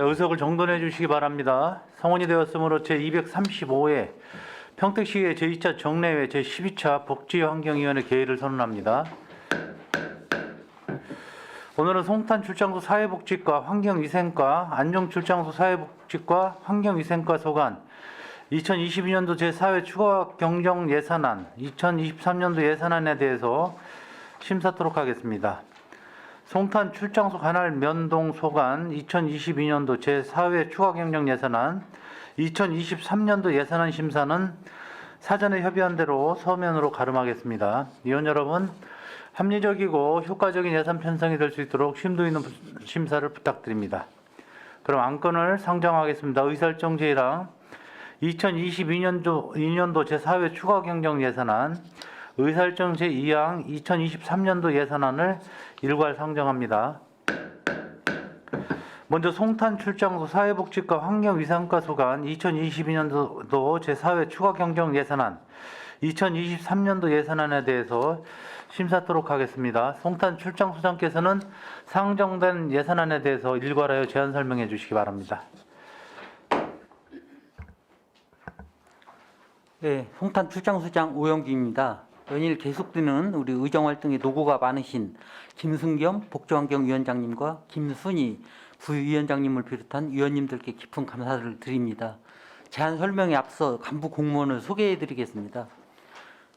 의석을 정돈해 주시기 바랍니다. 성원이 되었으므로 제235회 평택시의 제2차 정례회 제12차 복지환경위원회 개의를 선언합니다. 오늘은 송탄 출장소 사회복지과 환경위생과 안녕 출장소 사회복지과 환경위생과 소관 2022년도 제4회 추가 경정 예산안 2023년도 예산안에 대해서 심사토록 하겠습니다. 송탄 출장소 관할 면동 소관 2022년도 제4회 추가 경정 예산안 2023년도 예산안 심사는 사전에 협의한 대로 서면으로 가름하겠습니다. 위원 여러분, 합리적이고 효과적인 예산 편성이 될 수 있도록 심도 있는 심사를 부탁드립니다. 그럼 안건을 상정하겠습니다. 의사일정 제1항 2022년도 제4회 추가 경정 예산안 의사일정 제2항 2023년도 예산안을 일괄 상정합니다. 먼저 송탄 출장소 사회복지과 환경위생과 소관 2022년도 제4회 추가 경정 예산안 2023년도 예산안에 대해서 심사토록 하겠습니다. 송탄 출장소장께서는 상정된 예산안에 대해서 일괄하여 제안 설명해 주시기 바랍니다. 네, 송탄 출장소장 오영규입니다. 연일 계속되는 우리 의정활동에 노고가 많으신 김승겸 복지환경위원장님과 김순희 부위원장님을 비롯한 위원님들께 깊은 감사를 드립니다. 제안 설명에 앞서 간부 공무원을 소개해 드리겠습니다.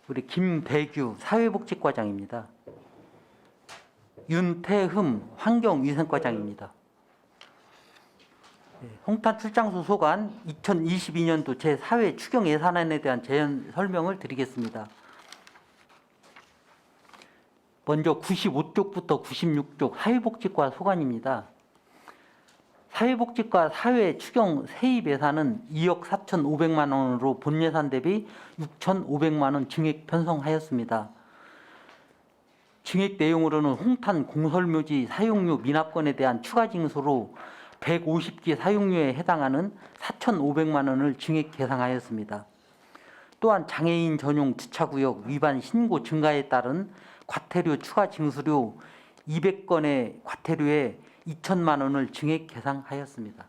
우리 김배규 사회복지과장입니다. 윤태흠 환경위생과장입니다. 송탄 출장소 소관 2022년도 제4회 추경 예산안에 대한 제안 설명을 드리겠습니다. 먼저 95쪽부터 96쪽 사회복지과 소관입니다. 사회복지과 4회 추경 세입 예산은 2억 4,500만 원으로 본 예산 대비 6,500만 원 증액 편성하였습니다. 증액 내용으로는 홍탄 공설묘지 사용료 미납권에 대한 추가 징수로 150기 사용료에 해당하는 4,500만 원을 증액 계상하였습니다. 또한 장애인 전용 주차구역 위반 신고 증가에 따른 과태료 추가 징수료 200건의 과태료에 2천만 원을 증액 계상하였습니다.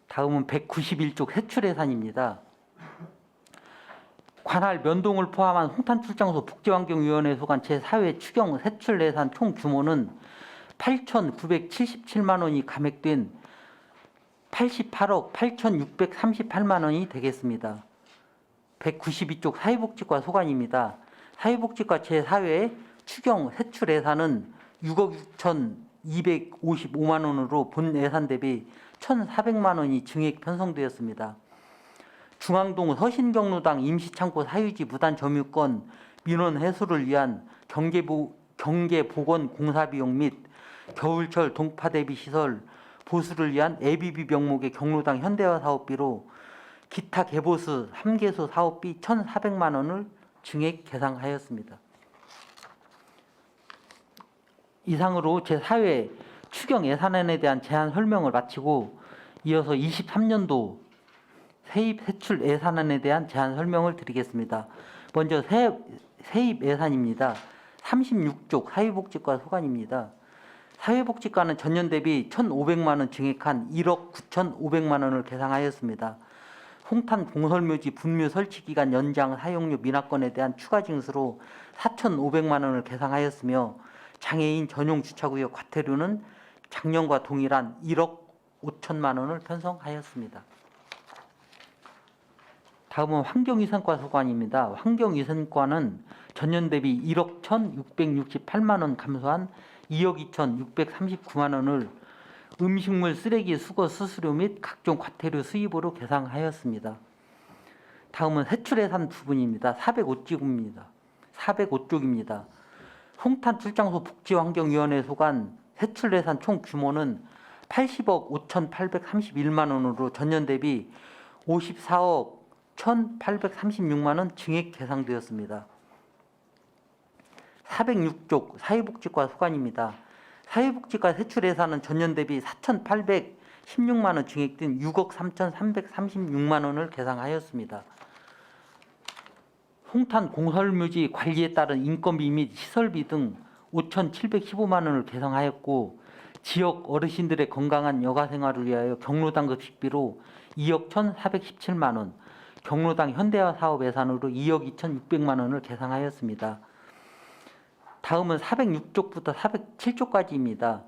다음은 191쪽 해출 예산입니다. 관할 면동을 포함한 홍탄 출장소 복지환경위원회 소관 제4회 추경 세출 예산 총 규모는 8,977만 원이 감액된 88억 8,638만 원이 되겠습니다. 192쪽 사회복지과 소관입니다. 사회복지과 제4회 추경 세출 예산은 6억 6,255만 원으로 본 예산 대비 1,400만 원이 증액 편성되었습니다. 중앙동 서신경로당 임시창고 사유지 무단 점유권 민원 해소를 위한 경계보건 공사비용 및 겨울철 동파 대비 시설 보수를 위한 ABB 명목의 경로당 현대화 사업비로 기타 개보수 3개소 사업비 1,400만 원을 증액 계상하였습니다. 이상으로 제4회 추경 예산안에 대한 제안 설명을 마치고 이어서 23년도 세입 세출 예산안에 대한 제안 설명을 드리겠습니다. 먼저 세입 예산입니다. 36쪽 사회복지과 소관입니다. 사회복지과는 전년 대비 1,500만 원 증액한 1억 9,500만 원을 계상하였습니다. 홍탄 공설묘지 분묘 설치 기간 연장 사용료 미납권에 대한 추가 징수로 4,500만 원을 계상하였으며 장애인 전용 주차구역 과태료는 작년과 동일한 1억 5천만 원을 편성하였습니다. 다음은 환경위생과 소관입니다. 환경위생과는 전년 대비 1억 1,668만 원 감소한 2억 2,639만 원을 음식물 쓰레기 수거 수수료 및 각종 과태료 수입으로 계상하였습니다. 다음은 세출 예산 부분입니다. 405쪽입니다. 송탄 출장소 복지환경위원회 소관 세출 예산 총 규모는 80억 5,831만 원으로 전년 대비 54억 1,836만 원 증액 계상되었습니다. 406쪽 사회복지과 소관입니다. 사회복지과 세출 예산은 전년 대비 4,816만 원 증액된 6억 3,336만 원을 계상하였습니다. 홍탄 공설묘지 관리에 따른 인건비 및 시설비 등 5,715만 원을 계상하였고 지역 어르신들의 건강한 여가 생활을 위하여 경로당 급식비로 2억 1,417만 원, 경로당 현대화 사업 예산으로 2억 2,600만 원을 계상하였습니다. 다음은 406쪽부터 407쪽까지입니다.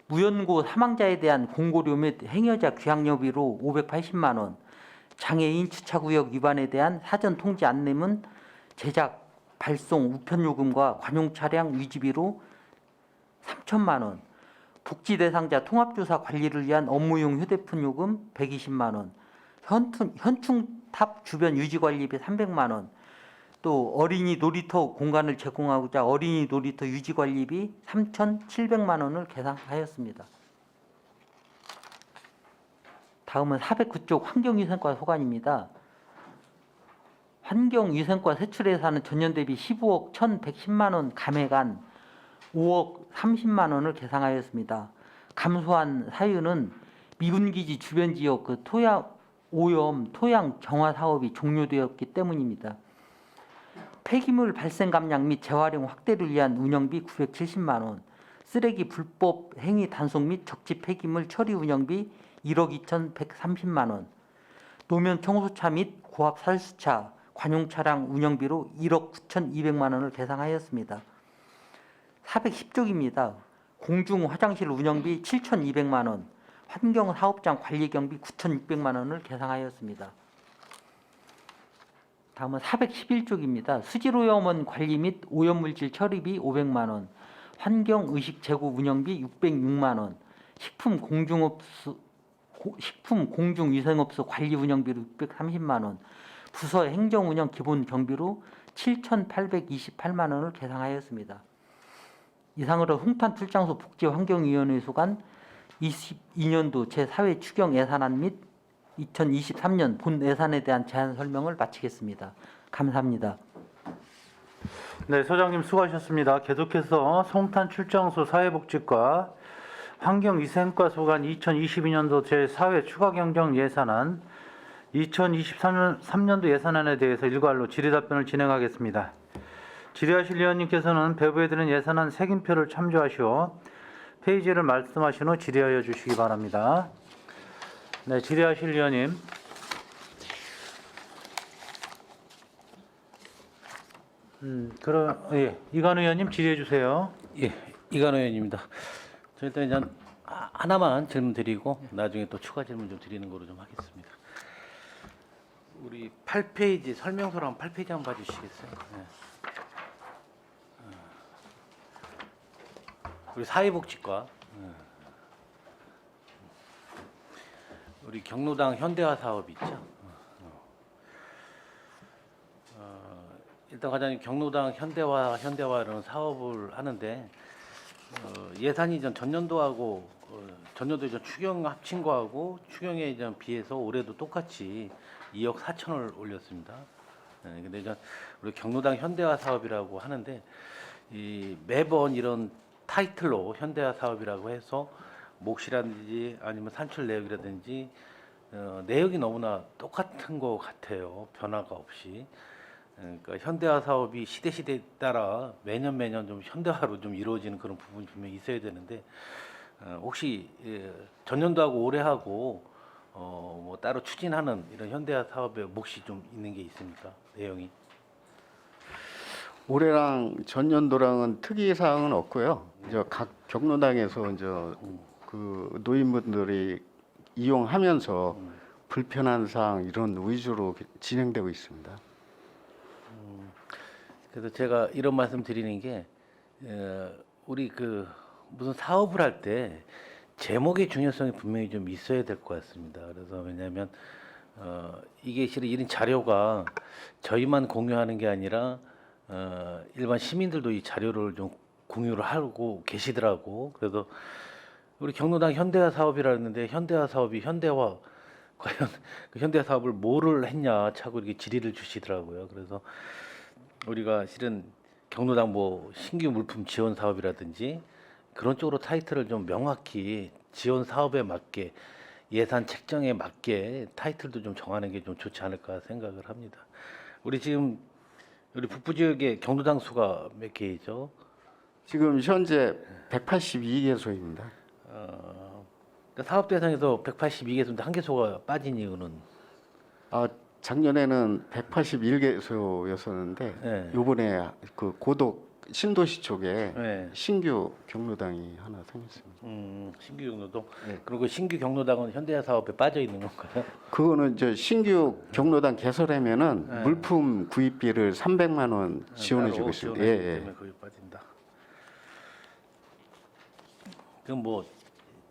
무연고 사망자에 대한 공고료 및 행여자 귀향여비로 580만 원, 장애인 주차구역 위반에 대한 사전 통지 안내문 제작, 발송, 우편 요금과 관용 차량 유지비로 3천만 원, 복지 대상자 통합조사 관리를 위한 업무용 휴대폰 요금 120만 원, 현충탑 주변 유지 관리비 300만 원, 또 어린이 놀이터 공간을 제공하고자 어린이 놀이터 유지 관리비 3,700만 원을 계상하였습니다. 다음은 409쪽 환경위생과 소관입니다. 환경위생과 세출 예산은 전년 대비 15억 1,110만 원 감액안 5억 30만 원을 계상하였습니다. 감소한 사유는 미군기지 주변 지역 토양 오염 토양 정화 사업이 종료되었기 때문입니다. 폐기물 발생 감량 및 재활용 확대를 위한 운영비 970만 원, 쓰레기 불법 행위 단속 및 적지 폐기물 처리 운영비 1억 2,130만 원, 노면 청소차 및 고압 살수차 관용 차량 운영비로 1억 9,200만 원을 계상하였습니다. 410쪽입니다. 공중 화장실 운영비 7,200만 원, 환경 사업장 관리 경비 9,600만 원을 계상하였습니다. 다음은 411쪽입니다. 수질오염원 관리 및 오염물질 처리비 500만 원, 환경 의식 제고 운영비 606만 원, 식품 공중위생업소 관리 운영비로 630만 원, 부서 행정 운영 기본 경비로 7,828만 원을 계상하였습니다. 이상으로 홍탄 출장소 복지환경위원회 소관 22년도 제4회 추경 예산안 및 2023년 본 예산에 대한 제안 설명을 마치겠습니다. 감사합니다. 네, 소장님 수고하셨습니다. 계속해서 송탄 출장소 사회복지과 환경위생과 소관 2022년도 제4회 추가경정 예산안 2023년도 예산안에 대해서 일괄로 질의답변을 진행하겠습니다. 질의하실 위원님께서는 배부해드린 예산안 색인표를 참조하시어 페이지를 말씀하신 후 질의하여 주시기 바랍니다. 네, 질의하실 위원님. 이관우 의원님 질의해 주세요. 예, 이관우 의원입니다. 저 일단 이제 하나만 질문 드리고 나중에 또 추가 질문 좀 드리는 거로 좀 하겠습니다. 우리 8페이지 설명서랑 8페이지 한번 봐주시겠어요? 네. 우리 사회복지과 우리 경로당 현대화 사업 있죠? 일단 과장님 경로당 현대화라는 사업을 하는데 예산이 전년도하고 전년도 추경 합친 거하고 추경에 비해서 올해도 똑같이 2억 4천을 올렸습니다. 근데 우리 경로당 현대화 사업이라고 하는데 매번 이런 타이틀로 현대화 사업이라고 해서 몫이라든지 아니면 산출 내역이라든지 내역이 너무나 똑같은 것 같아요. 변화가 없이. 그러니까 현대화 사업이 시대에 따라 매년 좀 현대화로 좀 이루어지는 그런 부분이 분명히 있어야 되는데 혹시 전년도하고 올해하고 뭐 따로 추진하는 이런 현대화 사업의 몫이 좀 있는 게 있습니까? 내용이? 올해랑 전년도랑은 특이 사항은 없고요. 이제 각 경로당에서 이제 그 노인분들이 이용하면서 불편한 사항 이런 위주로 진행되고 있습니다. 그래서 제가 이런 말씀 드리는 게 우리 무슨 사업을 할 때 제목의 중요성이 분명히 좀 있어야 될 것 같습니다. 그래서 왜냐하면 이게 실은 이런 자료가 저희만 공유하는 게 아니라 일반 시민들도 이 자료를 좀 공유를 하고 계시더라고. 그래서 우리 경로당 현대화 사업이라는데 현대화 사업이 현대화 과연 그 현대화 사업을 뭐를 했냐 자꾸 이렇게 질의를 주시더라고요. 그래서 우리가 실은 경로당 뭐 신규 물품 지원 사업이라든지 그런 쪽으로 타이틀을 좀 명확히 지원 사업에 맞게 예산 책정에 맞게 타이틀도 좀 정하는 게 좀 좋지 않을까 생각을 합니다. 우리 지금 우리 북부 지역의 경로당 수가 몇 개이죠? 지금 현재 182개소입니다. 그러니까 사업 대상에서 182개소인데 한 개소가 빠진 이유는 아, 작년에는 181개소였었는데 네. 요번에 그 고덕 신도시 쪽에 네. 신규 경로당이 하나 생겼습니다. 신규 경로도 네. 그리고 그 신규 경로당은 현대화 사업에 빠져 있는 건가요? 그거는 이제 신규 경로당 개설하면은 네. 물품 구입비를 300만 원 지원해주고 따로 있습니다. 지원해주기 예, 예. 때문에 거기 빠진다. 그럼 뭐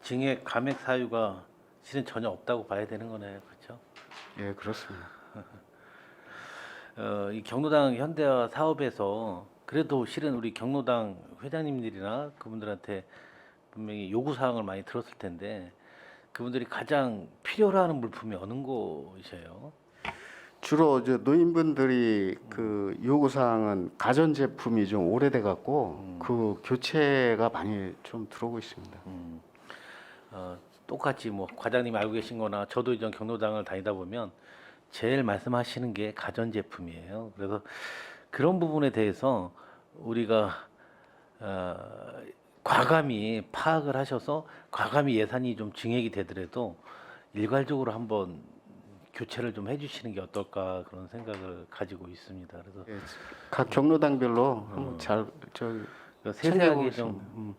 증액 감액 사유가 실은 전혀 없다고 봐야 되는 거네요, 그렇죠? 예, 그렇습니다. 이 경로당 현대화 사업에서 그래도 실은 우리 경로당 회장님들이나 그분들한테 분명히 요구 사항을 많이 들었을 텐데 그분들이 가장 필요로 하는 물품이 어느 곳이에요? 주로 이제 노인분들이 그 요구 사항은 가전 제품이 좀 오래돼 갖고 그 교체가 많이 좀 들어오고 있습니다. 똑같이 뭐 과장님이 알고 계신 거나 저도 이전 경로당을 다니다 보면 제일 말씀하시는 게 가전 제품이에요. 그래서 그런 부분에 대해서 우리가 과감히 파악을 하셔서 과감히 예산이 좀 증액이 되더라도 일괄적으로 한번 교체를 좀 해주시는 게 어떨까 그런 생각을 가지고 있습니다. 그래서 예, 각 경로당별로 한번 잘 세세하게 챙겨보겠습니다. 좀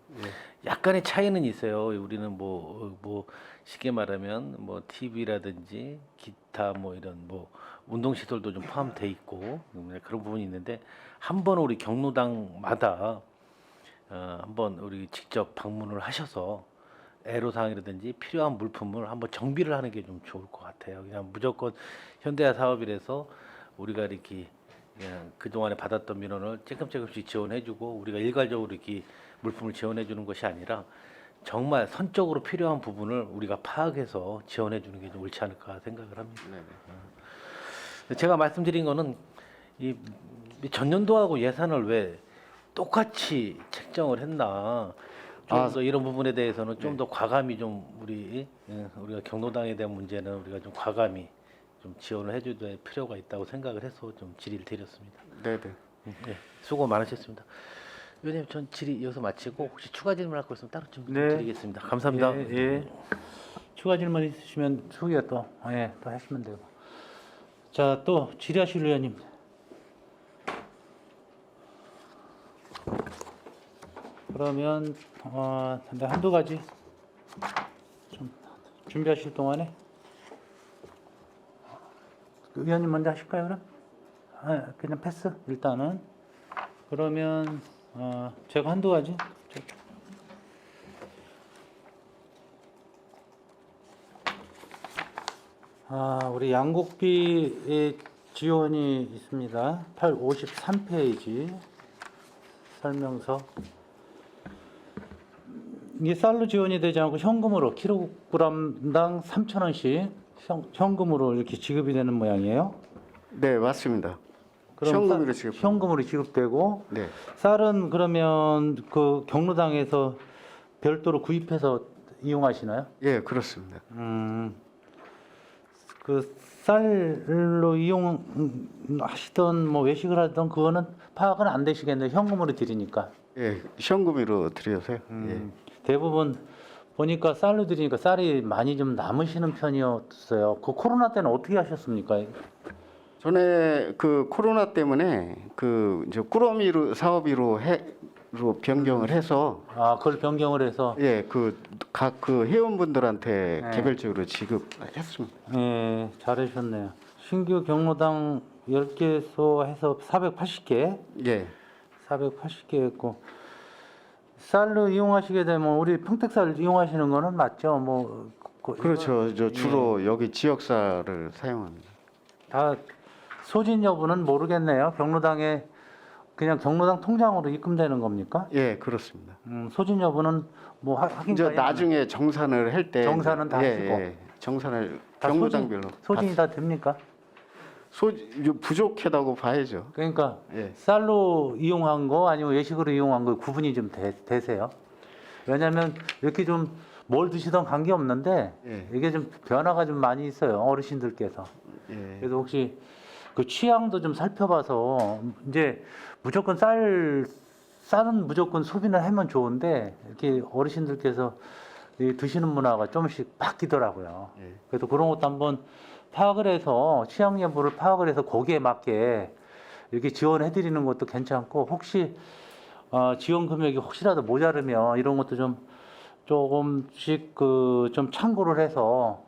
약간의 차이는 있어요. 우리는 뭐 쉽게 말하면 뭐 TV라든지 기타 뭐 이런 뭐 운동 시설도 좀 포함돼 있고 그런 부분이 있는데 한번 우리 경로당마다 한번 우리 직접 방문을 하셔서 애로사항이라든지 필요한 물품을 한번 정비를 하는 게 좀 좋을 것 같아요. 그냥 무조건 현대화 사업이라서 우리가 이렇게 그냥 그동안에 받았던 민원을 조금씩 지원해주고 우리가 일괄적으로 이렇게 물품을 지원해주는 것이 아니라 정말 선적으로 필요한 부분을 우리가 파악해서 지원해주는 게 좀 옳지 않을까 생각을 합니다. 제가 말씀드린 거는 이 전년도하고 예산을 왜 똑같이 책정을 했나 좀 더 이런 부분에 대해서는 좀 더 과감히 좀 우리가 경로당에 대한 문제는 우리가 좀 과감히 좀 지원을 해줘야 될 필요가 있다고 생각을 해서 좀 질의를 드렸습니다. 네네. 네, 수고 많으셨습니다. 위원님, 전 질의 여기서 마치고 혹시 추가 질문할 거 있으면 따로 좀 네. 드리겠습니다. 감사합니다. 예, 예. 추가 질문 있으시면 후기에 또 하시면 되고. 자, 또 질의하실 의원님. 그러면 네, 한두 가지 좀 준비하실 동안에 의원님 먼저 하실까요, 그럼? 그냥 패스 일단은. 그러면 제가 한두 가지. 우리 양곡비의 지원이 있습니다. 53페이지 설명서. 이게 쌀로 지원이 되지 않고 현금으로 킬로그램당 3,000원씩 현금으로 이렇게 지급이 되는 모양이에요. 네, 맞습니다. 그럼 현금으로 지급. 현금으로 지급되고 네. 쌀은 그러면 그 경로당에서 별도로 구입해서 이용하시나요? 예, 그렇습니다. 그 쌀로 이용하시던 뭐 외식을 하던 그거는 파악은 안 되시겠네요. 현금으로 드리니까. 예, 현금으로 드려서요. 예. 대부분 보니까 쌀로 드리니까 쌀이 많이 좀 남으시는 편이었어요. 그 코로나 때는 어떻게 하셨습니까? 전에 그 코로나 때문에 그 이제 꾸러미로 사업비로 변경을 해서 그걸 변경을 해서 예, 그 각 그 회원분들한테 네. 개별적으로 지급했습니다. 예, 잘하셨네요. 신규 경로당 10개소 해서 480개, 예. 480개 했고 쌀로 이용하시게 되면 우리 평택쌀 이용하시는 거는 맞죠? 뭐 그렇죠. 저 주로 여기 지역사를 사용합니다. 다 소진 여부는 모르겠네요. 경로당에 그냥 경로당 통장으로 입금되는 겁니까? 예, 그렇습니다. 소진 여부는 뭐 확인 이제 나중에 정산을 할 때 정산은 다 하시고. 정산을 다 경로당별로 소진이 다 됩니까? 부족하다고 봐야죠. 그러니까 예. 쌀로 이용한 거 아니면 외식으로 이용한 거 구분이 좀 되세요. 왜냐하면 이렇게 좀 뭘 드시던 관계 없는데 예. 이게 좀 변화가 좀 많이 있어요. 어르신들께서. 예. 그래서 혹시 그 취향도 좀 살펴봐서 이제 무조건 쌀은 무조건 소비를 하면 좋은데 이렇게 어르신들께서 이 드시는 문화가 조금씩 바뀌더라고요. 예. 그래서 그런 것도 한번 파악을 해서 취향 여부를 파악을 해서 거기에 맞게 이렇게 지원해 드리는 것도 괜찮고, 혹시 지원 금액이 혹시라도 모자르면 이런 것도 좀 조금씩 좀 참고를 해서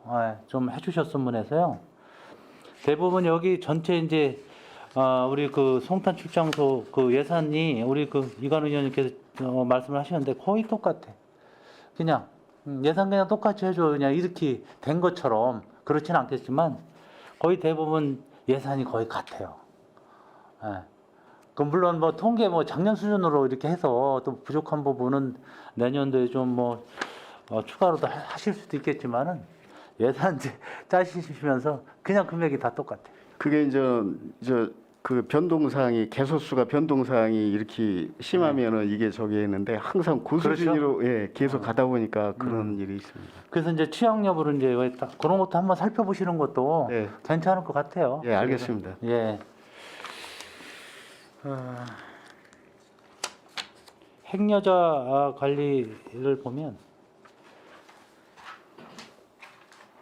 좀 해주셨으면 해서요. 대부분 여기 전체 이제 우리 그 송탄 출장소 그 예산이 우리 그 이관우 의원님께서 말씀을 하시는데 거의 똑같아. 그냥 예산 그냥 똑같이 해줘, 그냥 이렇게 된 것처럼. 그렇지는 않겠지만 거의 대부분 예산이 거의 같아요. 예. 그 물론 뭐 통계 뭐 작년 수준으로 이렇게 해서 또 부족한 부분은 내년도에 좀 뭐 추가로 도 하실 수도 있겠지만은 예산 짜시면서 그냥 금액이 다 똑같아. 그게 이제 그 변동사항이 개소수가 변동사항이 이렇게 심하면은 이게 저기 했는데 항상 고수준으로 예, 계속 가다 보니까 그런 일이 있습니다. 그래서 이제 취향 여부를 이제 딱 그런 것도 한번 살펴보시는 것도 네. 괜찮을 것 같아요. 예, 알겠습니다. 예. 행여자 관리를 보면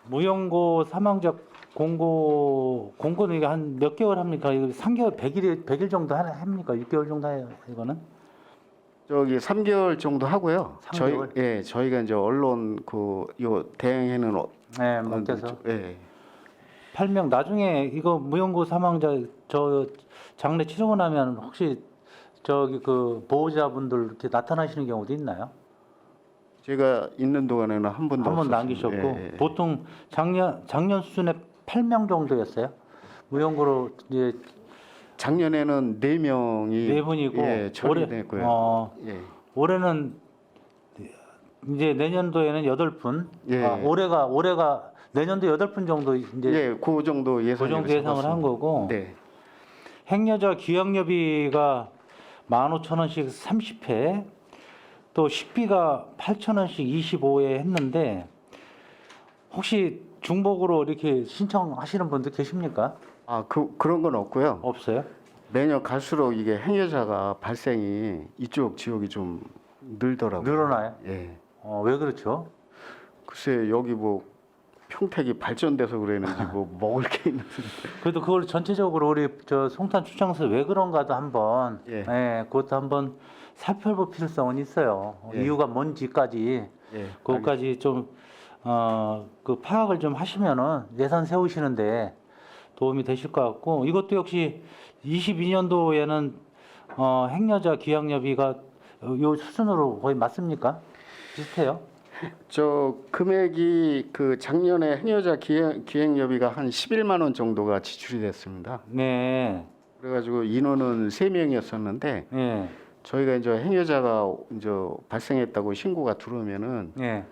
무연고 사망자 공고는 이게 한 몇 개월 합니까? 이거 3개월, 100일 정도 합니까? 6개월 정도 해요, 이거는? 저기 3개월 정도 하고요. 3개월? 저희가 이제 언론 요 대행해는 네, 맡겨서. 예. 8명 나중에 이거 무연고 사망자 저 장례 치르고 나면 혹시 저기 그 보호자분들 이렇게 나타나시는 경우도 있나요? 제가 있는 동안에는 한 번도 한 번 없었습니다. 남기셨고, 예, 예. 보통 작년 수준에 8명 정도였어요. 무연고로 이제 작년에는 4명이 네 분이고 예, 처리됐고요. 예. 올해는 이제 내년도에는 8분. 예. 올해가 내년도 8분 정도 이제 예, 그 정도 예상을 그 정도 예상을 한 거고. 네. 행여자 기억여비가 15,000원씩 30회, 또 식비가 8,000원씩 25회 했는데 혹시 중복으로 이렇게 신청하시는 분들 계십니까? 그런 건 없고요. 없어요? 매년 갈수록 이게 행여자가 발생이 이쪽 지역이 좀 늘더라고요. 늘어나요? 예. 왜 그렇죠? 글쎄 여기 뭐 평택이 발전돼서 그러는지 뭐 먹을 게 있는지. 그래도 그걸 전체적으로 우리 저 송탄 출장소 왜 그런가도 한번 그것도 한번 살펴볼 필요성은 있어요. 예. 이유가 뭔지까지 예. 그것까지 좀 그 파악을 좀 하시면은 예산 세우시는데 도움이 되실 것 같고, 이것도 역시 22년도에는 행여자 기약여비가 요 수준으로 거의 맞습니까? 비슷해요? 저 금액이 그 작년에 행여자 기획여비가 한 11만 원 정도가 지출이 됐습니다. 네. 그래가지고 인원은 3명이었었는데 예. 저희가 이제 행여자가 이제 발생했다고 신고가 들어오면은 예.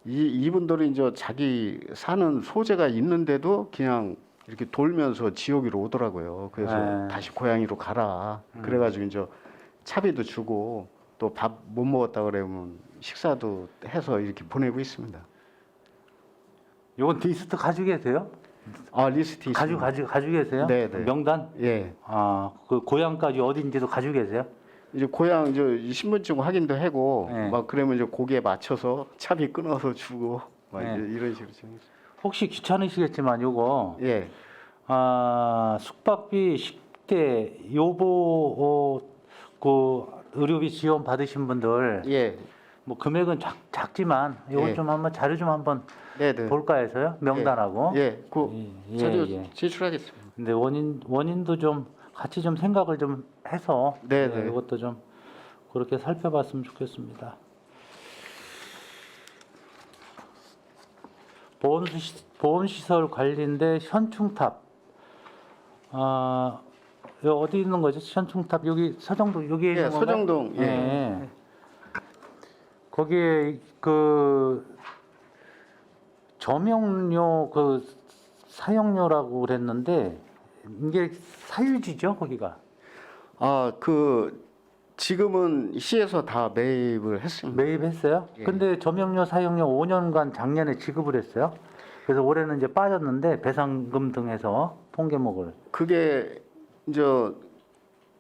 이분들이 이제 자기 사는 소재가 있는데도 그냥 이렇게 돌면서 지옥으로 오더라고요. 그래서 네. 다시 고향으로 가라. 그래가지고 이제 차비도 주고 또 밥 못 먹었다 그러면 식사도 해서 이렇게 보내고 있습니다. 요건 리스트 가지고 계세요? 리스트 있습니다. 가지고 계세요? 네, 네. 명단? 예. 그 고향까지 어딘지도 가지고 계세요? 이제 고향 신분증 확인도 하고 네. 막 그러면 이제 거기에 맞춰서 차비 끊어서 주고 막 네. 이제 이런 식으로 좀. 혹시 귀찮으시겠지만 요거 예. 숙박비 식대 요보 그 의료비 지원 받으신 분들 예. 뭐 금액은 작지만 요거 예. 좀 한번 자료 좀 한번 네네. 볼까 해서요. 명단하고. 예. 그 예, 자료 예. 제출하겠습니다. 근데 원인도 좀 같이 좀 생각을 좀 해서 네네. 이것도 좀 그렇게 살펴봤으면 좋겠습니다. 보험시설 관리인데 현충탑. 여기 어디 있는 거죠? 현충탑 여기 서정동 여기에 있는 예, 건가요? 서정동. 예. 예. 거기에 그 점용료 그 사용료라고 그랬는데 이게 사유지죠 거기가? 지금은 시에서 다 매입을 했습니다. 매입했어요? 예. 근데 점용료 사용료 5년간 작년에 지급을 했어요. 그래서 올해는 이제 빠졌는데 배상금 등에서 통계목을. 그게 이제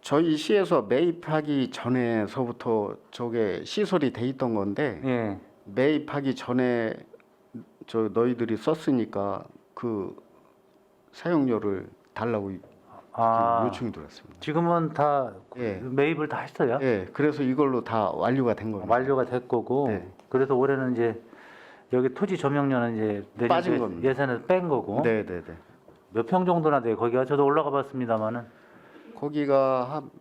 저희 시에서 매입하기 전에서부터 저게 시설이 돼 있던 건데 예. 매입하기 전에 저 너희들이 썼으니까 그 사용료를 달라고 아, 요청이 들어왔습니다. 지금은 다 예. 매입을 다 했어요? 예, 그래서 이걸로 다 완료가 된 겁니다. 완료가 될 거고. 네. 그래서 올해는 이제 여기 토지 점용료는 이제 내년 빠진 겁니다. 예산에서 뺀 거고. 네, 네, 네. 몇 평 정도나 돼요? 거기가 저도 올라가 봤습니다만은 거기가 한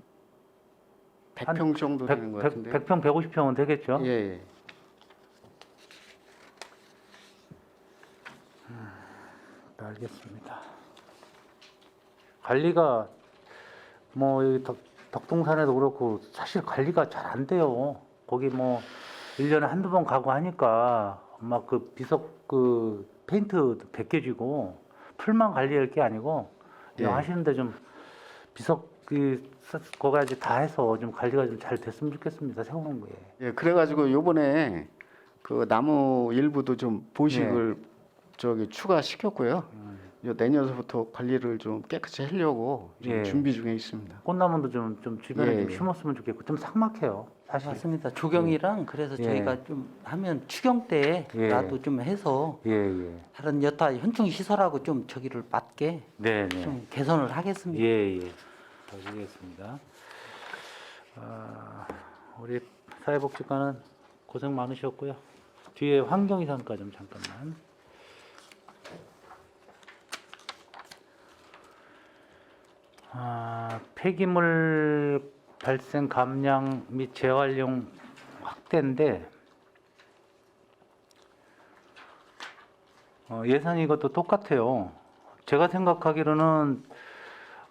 한 100평 정도 되는 것 같은데. 100평, 150평은 되겠죠? 예, 예. 알겠습니다. 관리가 뭐 여기 덕동산에도 그렇고 사실 관리가 잘 안 돼요. 거기 뭐 1년에 한두 번 가고 하니까 막 그 비석 그 페인트 벗겨지고 풀만 관리할 게 아니고 이거 예. 하시는데 좀 비석 그거가 이제 다 해서 좀 관리가 좀 잘 됐으면 좋겠습니다. 세우는 거에. 예, 그래가지고 요번에 그 나무 일부도 좀 보식을 저기 추가시켰고요. 요 내년서부터 관리를 좀 깨끗이 하려고 지금 예. 준비 중에 있습니다. 꽃나무도 좀 주변에 예, 좀 예. 심었으면 좋겠고 좀 삭막해요. 사실. 맞습니다. 조경이랑 그래서 예. 저희가 좀 하면 추경 때라도 예. 좀 해서 예, 예. 다른 여타 현충 시설하고 좀 저기를 맞게 네, 네. 좀 개선을 하겠습니다. 예, 예. 알겠습니다. 우리 사회복지과는 고생 많으셨고요. 뒤에 환경이상과 좀 잠깐만. 폐기물 발생 감량 및 재활용 확대인데 예산이 이것도 똑같아요. 제가 생각하기로는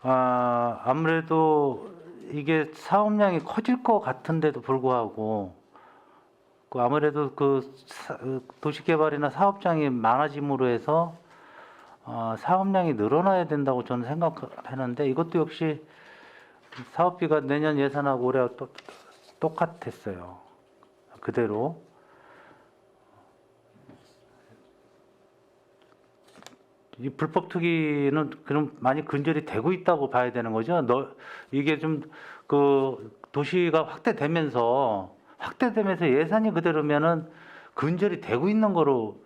아무래도 이게 사업량이 커질 것 같은데도 불구하고 그 아무래도 도시개발이나 사업장이 많아짐으로 해서 사업량이 늘어나야 된다고 저는 생각하는데 이것도 역시 사업비가 내년 예산하고 올해 또 똑같았어요. 그대로. 이 불법 투기는 그럼 많이 근절이 되고 있다고 봐야 되는 거죠. 이게 좀 그 도시가 확대되면서 예산이 그대로면은 근절이 되고 있는 거로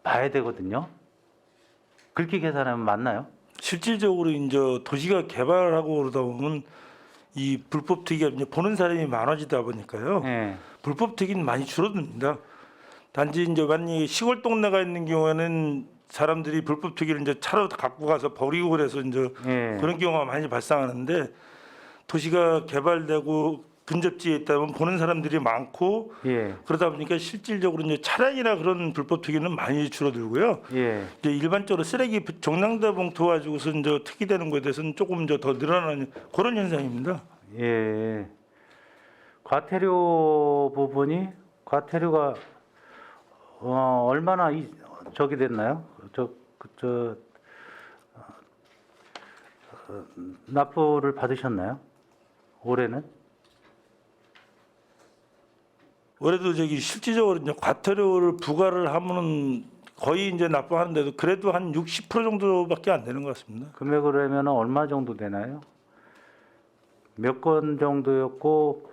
봐야 되거든요. 그렇게 계산하면 맞나요? 실질적으로 이제 도시가 개발하고 그러다 보면 이 불법 투기가 이제 보는 사람이 많아지다 보니까요. 예. 불법 투기는 많이 줄어듭니다. 단지 이제 만약에 시골 동네가 있는 경우에는 사람들이 불법 투기를 이제 차로 갖고 가서 버리고 그래서 이제 예. 그런 경우가 많이 발생하는데 도시가 개발되고 근접지에 있다 보면 보는 사람들이 많고 예. 그러다 보니까 실질적으로 이제 차량이나 그런 불법 투기는 많이 줄어들고요. 예. 이제 일반적으로 쓰레기 정량대 봉투 가지고서 이제 투기되는 것에 대해서는 조금 이제 더 늘어나는 그런 현상입니다. 예. 과태료 부분이 과태료가 얼마나 저기 됐나요? 납부를 받으셨나요? 올해는? 올해도 저기 실질적으로 이제 과태료를 부과를 하면은 거의 이제 납부하는데도 그래도 한 60% 정도밖에 안 되는 것 같습니다. 금액으로 하면 얼마 정도 되나요? 몇 건 정도였고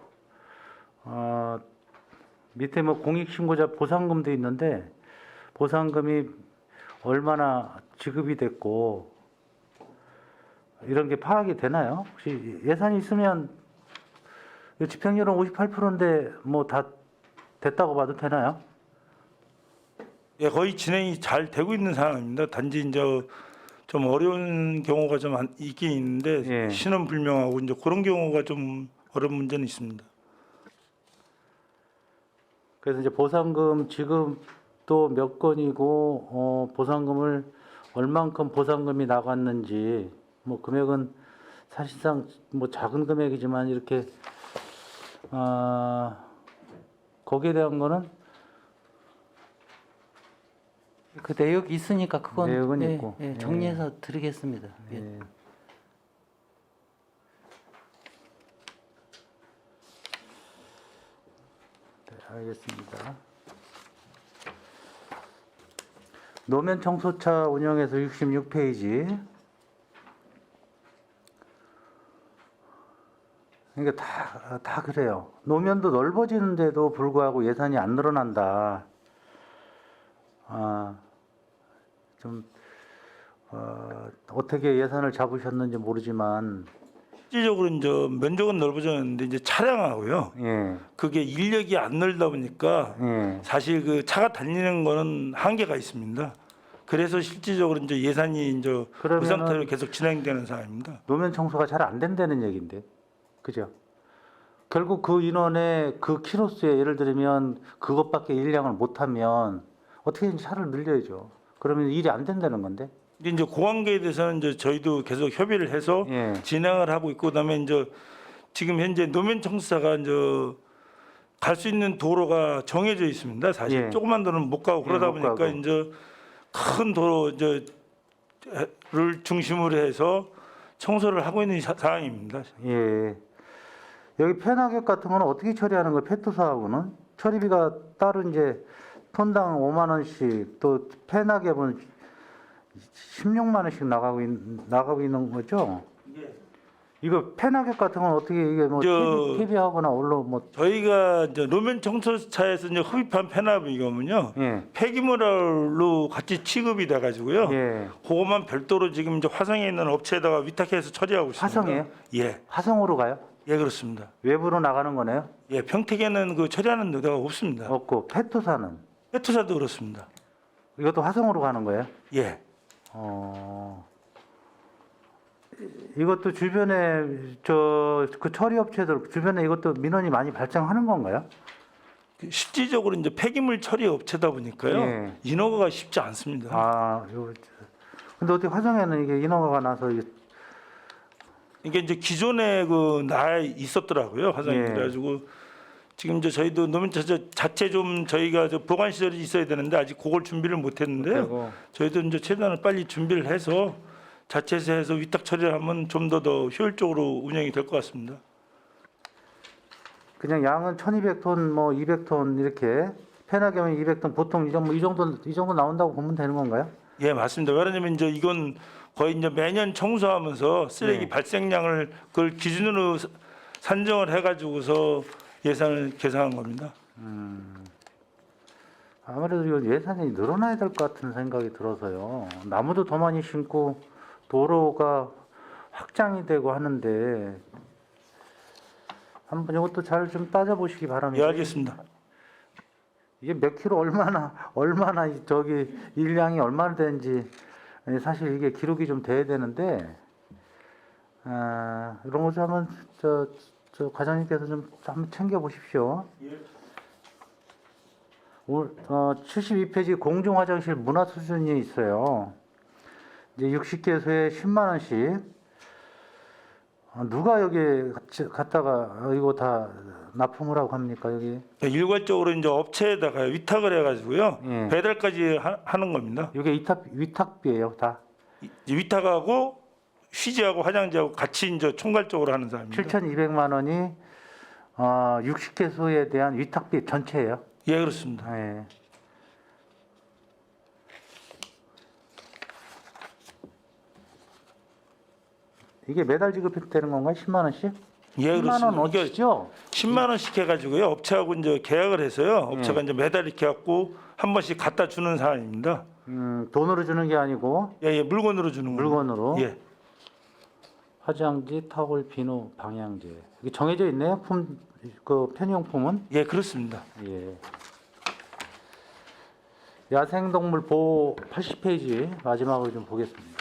밑에 뭐 공익신고자 보상금도 있는데 보상금이 얼마나 지급이 됐고 이런 게 파악이 되나요? 혹시 예산이 있으면 집행률은 58%인데 뭐 다 됐다고 봐도 되나요? 예, 거의 진행이 잘 되고 있는 상황입니다. 단지 이제 좀 어려운 경우가 좀 있긴 있는데 예. 신원 불명하고 이제 그런 경우가 좀 어려운 문제는 있습니다. 그래서 이제 보상금 지급도 몇 건이고 보상금을 얼만큼 보상금이 나갔는지 뭐 금액은 사실상 뭐 작은 금액이지만 이렇게 거기에 대한 거는 그 내역이 있으니까 그건 내역은 있고. 예, 정리해서 드리겠습니다. 예. 예. 네, 알겠습니다. 노면 청소차 운영에서 66페이지. 그러니까 다 그래요. 노면도 넓어지는데도 불구하고 예산이 안 늘어난다. 좀 어떻게 예산을 잡으셨는지 모르지만 실질적으로 이제 면적은 넓어졌는데 이제 차량하고요. 예, 그게 인력이 안 늘다 보니까 예. 사실 그 차가 달리는 거는 한계가 있습니다. 그래서 실질적으로 이제 예산이 이제 그 그러면은- 상태로 계속 진행되는 상황입니다. 노면 청소가 잘 안 된다는 얘기인데, 그죠? 결국 그 인원의 그 키로수에 예를 들면 그것밖에 일량을 못하면 어떻게든지 차를 늘려야죠. 그러면 일이 안 된다는 건데. 근데 이제 그 관계에 대해서는 이제 저희도 계속 협의를 해서 예, 진행을 하고 있고, 그다음에 이제 지금 현재 노면 청소사가 이제 갈 수 있는 도로가 정해져 있습니다. 사실 예. 조그만 도로는 못 가고 예, 그러다 못 보니까 가고. 이제 큰 도로 를 중심으로 해서 청소를 하고 있는 상황입니다. 예. 여기 폐낙엽 같은 거는 어떻게 처리하는 거예요? 페토사하고는 처리비가 따로 이제 톤당 5만 원씩, 또 폐낙엽은 16만 원씩 나가고 있는 거죠? 이거 폐낙엽 같은 건 어떻게 이게 뭐 TV하거나 언론 뭐 저희가 이제 노면 청소차에서 이제 흡입한 폐납이거든요. 예. 폐기물로 같이 취급이 돼 가지고요. 예. 그것만 별도로 지금 이제 화성에 있는 업체에다가 위탁해서 처리하고 있습니다. 화성이에요? 예. 화성으로 가요? 예, 그렇습니다. 외부로 나가는 거네요? 예, 평택에는 그 처리하는 데가 없습니다. 없고 페토사는 페토사도 그렇습니다. 이것도 화성으로 가는 거예요? 예. 이것도 주변에 그 처리 업체들 주변에 이것도 민원이 많이 발생하는 건가요? 실질적으로 이제 폐기물 처리 업체다 보니까요. 예. 인허가가 쉽지 않습니다. 근데 어떻게 화성에는 이게 인허가가 나서 이게 이제 기존에 그 나 있었더라고요. 화성에. 예. 그래가지고 지금 이제 저희도 노면 자체 좀 저희가 저 보관 시설이 있어야 되는데 아직 그걸 준비를 못 했는데요. 되고. 저희도 이제 최대한 빨리 준비를 해서 자체에서 해서 위탁 처리를 하면 좀 더 효율적으로 운영이 될 것 같습니다. 그냥 양은 1,200톤, 뭐 200톤 이렇게 폐낙엽은 200톤 보통 이 정도 나온다고 보면 되는 건가요? 예, 맞습니다. 왜냐하면 이제 이건 거의 이제 매년 청소하면서 쓰레기 네. 발생량을 그걸 기준으로 산정을 해가지고서 예산을 계산한 겁니다. 아무래도 이건 예산이 늘어나야 될 것 같은 생각이 들어서요. 나무도 더 많이 심고 도로가 확장이 되고 하는데 한번 이것도 잘 좀 따져보시기 예, 바랍니다. 알겠습니다. 이게 몇 킬로 얼마나 저기 일량이 얼마나 되는지 사실 이게 기록이 좀 돼야 되는데 이런 것을 한번 저 과장님께서 좀 한번 챙겨 보십시오. 오늘 72페이지 공중 화장실 문화 수준이 있어요. 이제 60개소에 10만 원씩. 누가 여기 갖다가 이거 다 납품을 하고 합니까 여기? 일괄적으로 이제 업체에다가 위탁을 해가지고요. 예. 배달까지 하는 겁니다. 이게 위탁비예요 다. 이제 위탁하고 휴지하고 화장지하고 같이 이제 총괄적으로 하는 사람입니다. 7,200만 원이 60개소에 대한 위탁비 전체예요. 예, 그렇습니다. 예. 이게 매달 지급되는 건가요? 10만 원씩? 예, 10만 원 그렇습니다. 이게 어치죠? 10만 원씩 해가지고요. 업체하고 이제 계약을 해서요. 업체가 이제 매달 이렇게 갖고 한 번씩 갖다 주는 상황입니다. 돈으로 주는 게 아니고 예, 예, 물건으로 주는 거예요. 물건으로. 예, 화장지, 타월, 비누, 방향제. 이게 정해져 있네요. 그 편의용품은. 예, 그렇습니다. 예. 야생동물 보호 80페이지 마지막으로 좀 보겠습니다.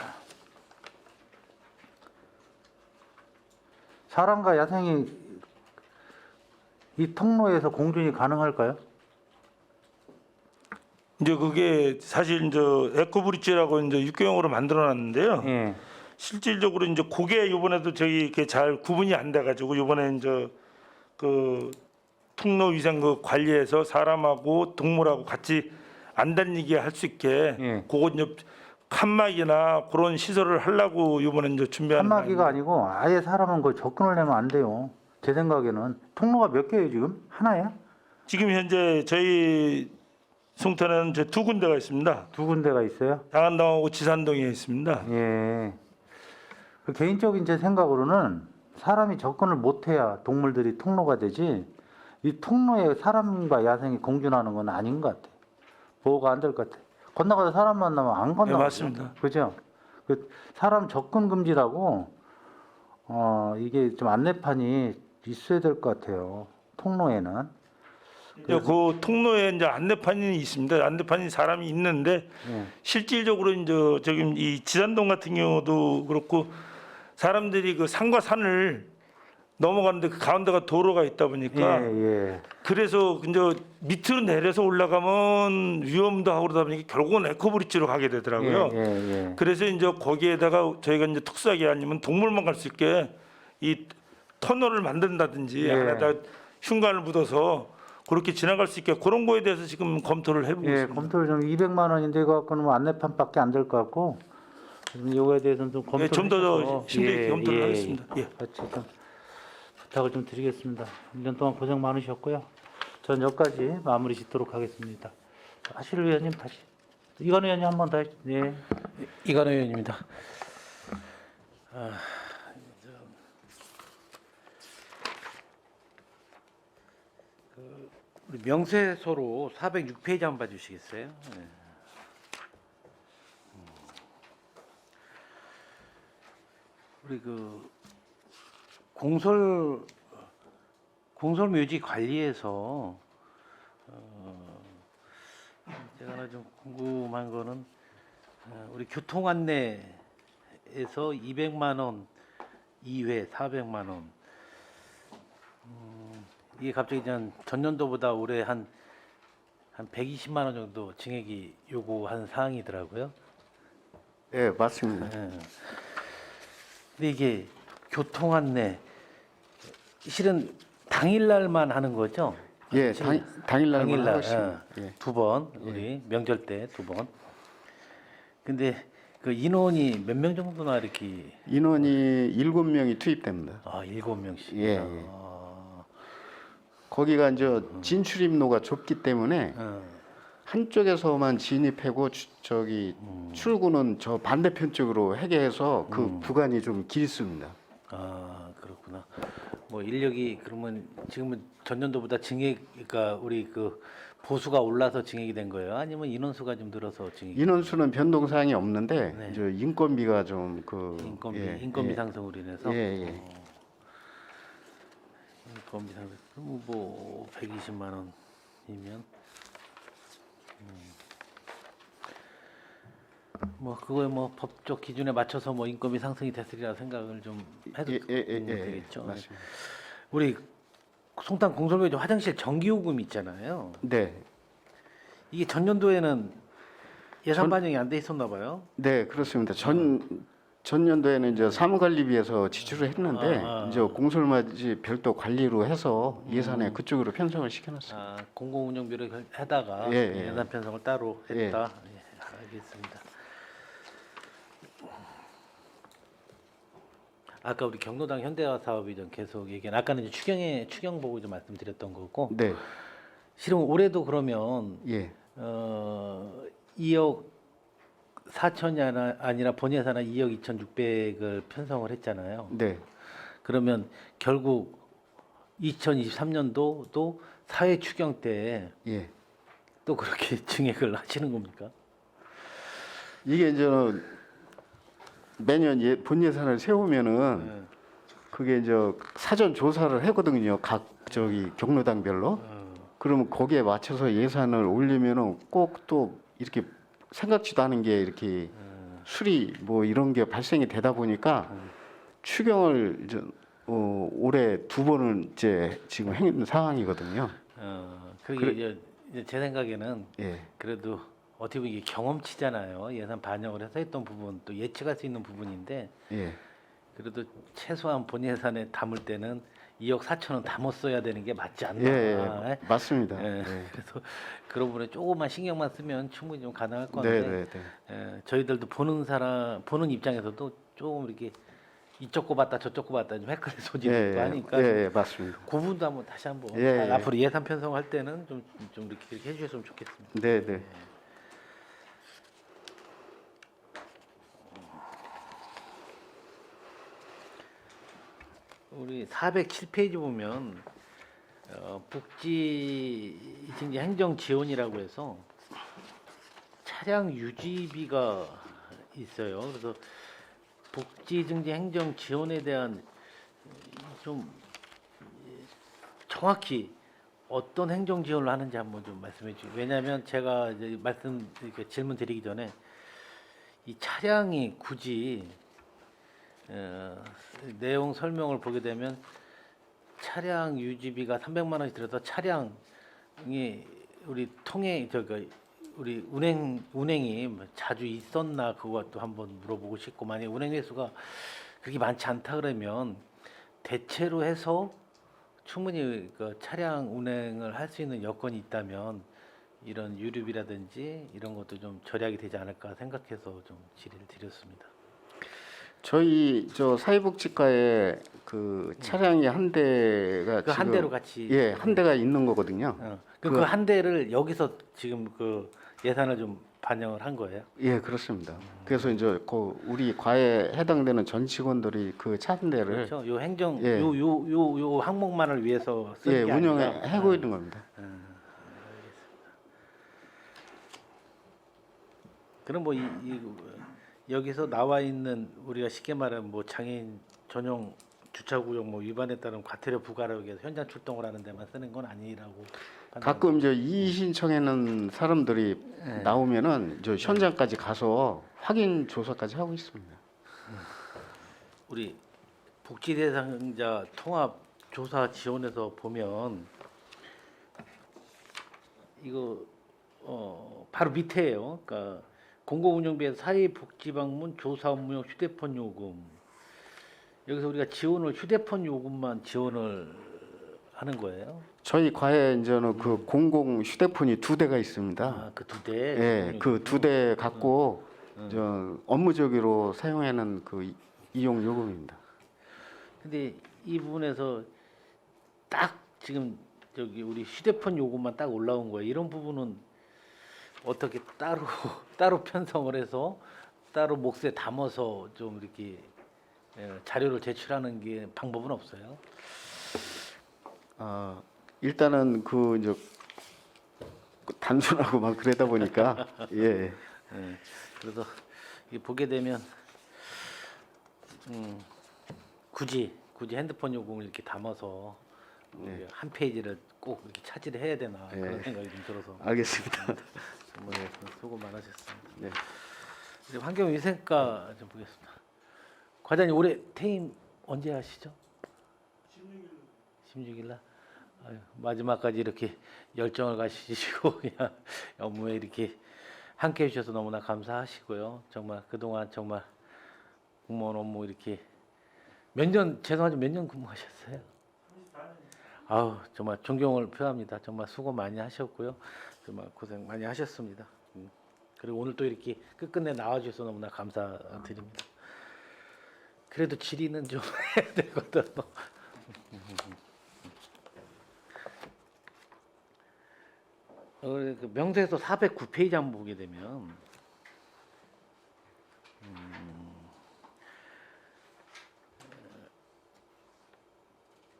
사람과 야생이 이 통로에서 공존이 가능할까요? 이제 그게 사실 이제 에코브릿지라고 이제 육개형으로 만들어놨는데요. 예. 실질적으로 이제 그게 이번에도 저희 이렇게 잘 구분이 안 돼가지고 이번에 이제 그 통로 위생 그 관리해서 사람하고 동물하고 같이 안 다니게 할 수 있게 예. 그거 이제 칸막이나 그런 시설을 하려고 이번에 이제 준비하는 칸막이가 바입니다. 아니고 아예 사람은 그 접근을 내면 안 돼요. 제 생각에는 통로가 몇 개예요 지금? 하나야? 지금 현재 저희 송탄에는 이제 두 군데가 있습니다. 두 군데가 있어요? 장안동하고 지산동에 있습니다. 예. 그 개인적인 제 생각으로는 사람이 접근을 못해야 동물들이 통로가 되지 이 통로에 사람과 야생이 공존하는 건 아닌 것 같아. 보호가 안 될 것 같아. 건너가다 사람 만나면 안 건너가죠. 맞습니다. 그죠? 그 사람 접근 금지라고 이게 좀 안내판이 있어야 될 것 같아요. 통로에는. 그 통로에 이제 안내판이 있습니다. 안내판이 사람이 있는데 예. 실질적으로 이제 저기 이 지산동 같은 경우도 그렇고 사람들이 그 산과 산을 넘어가는데 그 가운데가 도로가 있다 보니까 예. 그래서 이제 밑으로 내려서 올라가면 위험도 하고 그러다 보니까 결국은 에코브릿지로 가게 되더라고요. 예. 그래서 이제 거기에다가 저희가 이제 특수하게 아니면 동물만 갈 수 있게 이 터널을 만든다든지 예. 안에다 흉관을 묻어서 그렇게 지나갈 수 있게 그런 거에 대해서 지금 검토를 해보고 예, 있습니다. 검토를 좀 200만 원인데 이거 갖고는 뭐 안내판밖에 안 될 것 같고 이거에 대해서는 좀 검토를 좀 더 해서, 심도있게 검토를 하겠습니다. 예. 같이 좀 부탁을 좀 드리겠습니다. 1년 동안 고생 많으셨고요. 전 여기까지 마무리 짓도록 하겠습니다. 하실 의원님 다시. 이건 의원님 한 번 다시. 네. 이관우 의원입니다. 우리 명세서로 406페이지 한번 봐주시겠어요? 네. 우리 그 공설묘지 관리에서 제가 하나 좀 궁금한 거는 우리 교통안내에서 200만 원 이외 400만 원 이게 갑자기 전년도보다 올해 한 120만 원 정도 증액이 요구한 사항이더라고요. 예, 맞습니다. 예. 근데 이게 교통안내 실은 당일날만 하는 거죠? 예, 지금 당일날만 당일날, 하고 있습니다. 예. 두 번, 우리 명절 때 두 번. 근데 그 인원이 몇 명 정도나 이렇게 인원이 7명이 투입됩니다. 7명씩. 예, 예. 거기가 이제 진출입로가 좁기 때문에 한쪽에서만 진입하고 출구는 저 반대편 쪽으로 하게 해서 그 구간이 좀 길습니다. 그렇구나. 뭐 인력이 그러면 지금은 전년도보다 증액, 그러니까 우리 그 보수가 올라서 증액이 된 거예요? 아니면 인원수가 좀 늘어서 증액이? 인원수는 변동 사항이 없는데 네. 이제 인건비가 좀 인건비 상승으로 인해서. 예. 인건비 상승. 그럼 뭐 120만 원이면 뭐 그거에 뭐 법적 기준에 맞춰서 뭐 인건비 상승이 됐으리라 생각을 좀 해도 되겠죠. 맞습니다. 우리 송탄 공설묘지 화장실 전기요금 있잖아요. 네, 이게 전년도에는 예산 반영이 안 돼 있었나 봐요. 네 그렇습니다. 전년도에는 이제 사무관리비에서 지출을 했는데 이제 공설마지 별도 관리로 해서 예산에 그쪽으로 편성을 시켜놨습니다. 공공운영비로 하다가 예. 예산 편성을 따로 했다. 예, 알겠습니다. 아까 우리 경로당 현대화 사업이 좀 계속 얘기한 아까는 이제 추경 보고 좀 말씀드렸던 거고 네, 실은 올해도 그러면 예, 2억 4천이 아니라 본 예산은 2억 2,600을 편성을 했잖아요. 네. 그러면 결국 2023년도도 사회 추경 때 또 예. 그렇게 증액을 하시는 겁니까? 이게 이제 매년 본 예산을 세우면은 그게 이제 사전 조사를 하거든요. 각 경로당별로. 그러면 거기에 맞춰서 예산을 올리면은 꼭 또 이렇게 생각지도 않은 게 이렇게 수리 뭐 이런 게 발생이 되다 보니까 추경을 이제 올해 2번을 이제 지금 행 상황이거든요. 그게 이제 제 생각에는 예. 그래도 어떻게 보면 이게 경험치잖아요. 예산 반영을 해서 했던 부분 또 예측할 수 있는 부분인데 예. 그래도 최소한 본 예산에 담을 때는 2억 4천은 담았어야 되는 게 맞지 않나. 예. 맞습니다. 예. 예. 그래서 그런 부분에 조금만 신경만 쓰면 충분히 좀 가능할 것 네, 같은데 네, 네. 저희들도 보는 입장에서도 조금 이렇게 이쪽 거 봤다 저쪽 거 봤다 좀 헷갈릴 소지도 있고 하니까 예, 맞습니다. 그 부분도 한번 다시 한번 예, 예. 앞으로 예산 편성할 때는 좀 이렇게 해주셨으면 좋겠습니다. 네, 네. 우리 407페이지 보면 복지 이제 행정 지원이라고 해서 차량 유지비가 있어요. 그래서 복지 증진 행정 지원에 대한 좀 정확히 어떤 행정 지원을 하는지 한번 좀 말씀해 주세요. 왜냐하면 제가 이제 질문 드리기 전에 이 차량이 굳이 내용 설명을 보게 되면 차량 유지비가 300만 원이 들어서 차량이 우리 우리 운행이 자주 있었나 그것도 한번 물어보고 싶고, 만약 운행 횟수가 그렇게 많지 않다 그러면 대체로 해서 충분히 그 차량 운행을 할 수 있는 여건이 있다면 이런 유류비라든지 이런 것도 좀 절약이 되지 않을까 생각해서 좀 질의를 드렸습니다. 저희 저 사회복지과에 그 차량이 한 대가 그 한 지금 대로 같이 한 대가 있는 거거든요. 그 한 대를 여기서 지금 그 예산을 좀 반영을 한 거예요. 예, 그렇습니다. 그래서 이제 그 우리 과에 해당되는 전 직원들이 그 차 한 대를 그렇죠. 요 행정 예. 요 항목만을 위해서 쓴 예, 게 운영해 아니라 하고 있는 겁니다. 그럼 뭐 여기서 나와 있는 우리가 쉽게 말하면 뭐 장애인 전용 주차구역 뭐 위반에 따른 과태료 부과를 위해서 현장 출동을 하는 데만 쓰는 건 아니라고 가끔 이제 이의 신청에는 사람들이 나오면은 저 현장까지 가서 확인 조사까지 하고 있습니다. 우리 복지 대상자 통합 조사 지원에서 보면 이거 바로 밑에예요. 그러니까 공공운영비에서 사회복지방문 조사 업무용 휴대폰 요금, 여기서 우리가 지원을 휴대폰 요금만 지원을 하는 거예요. 저희 과에 이제는 그 공공 휴대폰이 2대가 있습니다. 아, 그 두 대. 예, 그 2대 갖고 저 업무적으로 사용하는 그 이용 요금입니다. 근데 이 부분에서 딱 지금 저기 우리 휴대폰 요금만 딱 올라온 거예요. 이런 부분은 어떻게 따로 편성을 해서 따로 몫에 담아서 좀 이렇게 자료를 제출하는 게 방법은 없어요? 일단은 그 이제 단순하고 막 그러다 보니까 예. 그래서 이 보게 되면 굳이 핸드폰 요금을 이렇게 담아서 한 페이지를 꼭 이렇게 차지를 해야 되나 그런 생각이 좀 들어서. 알겠습니다. 정말 수고 많으셨습니다. 네. 이제 환경위생과 좀 보겠습니다. 과장님 올해 퇴임 언제 하시죠? 16일 날. 마지막까지 이렇게 열정을 가지시고 그냥 업무에 이렇게 함께 해주셔서 너무나 감사하시고요. 정말 그동안 정말 공무원 업무 이렇게 죄송하지만 몇 년 근무하셨어요? 아우 정말 존경을 표합니다. 정말 수고 많이 하셨고요. 정말 고생 많이 하셨습니다. 그리고 오늘 또 이렇게 끝끝내 나와주셔서 너무나 감사드립니다. 그래도 질의는 좀 해야 되거든요. 그 명세서 409페이지 한번 보게 되면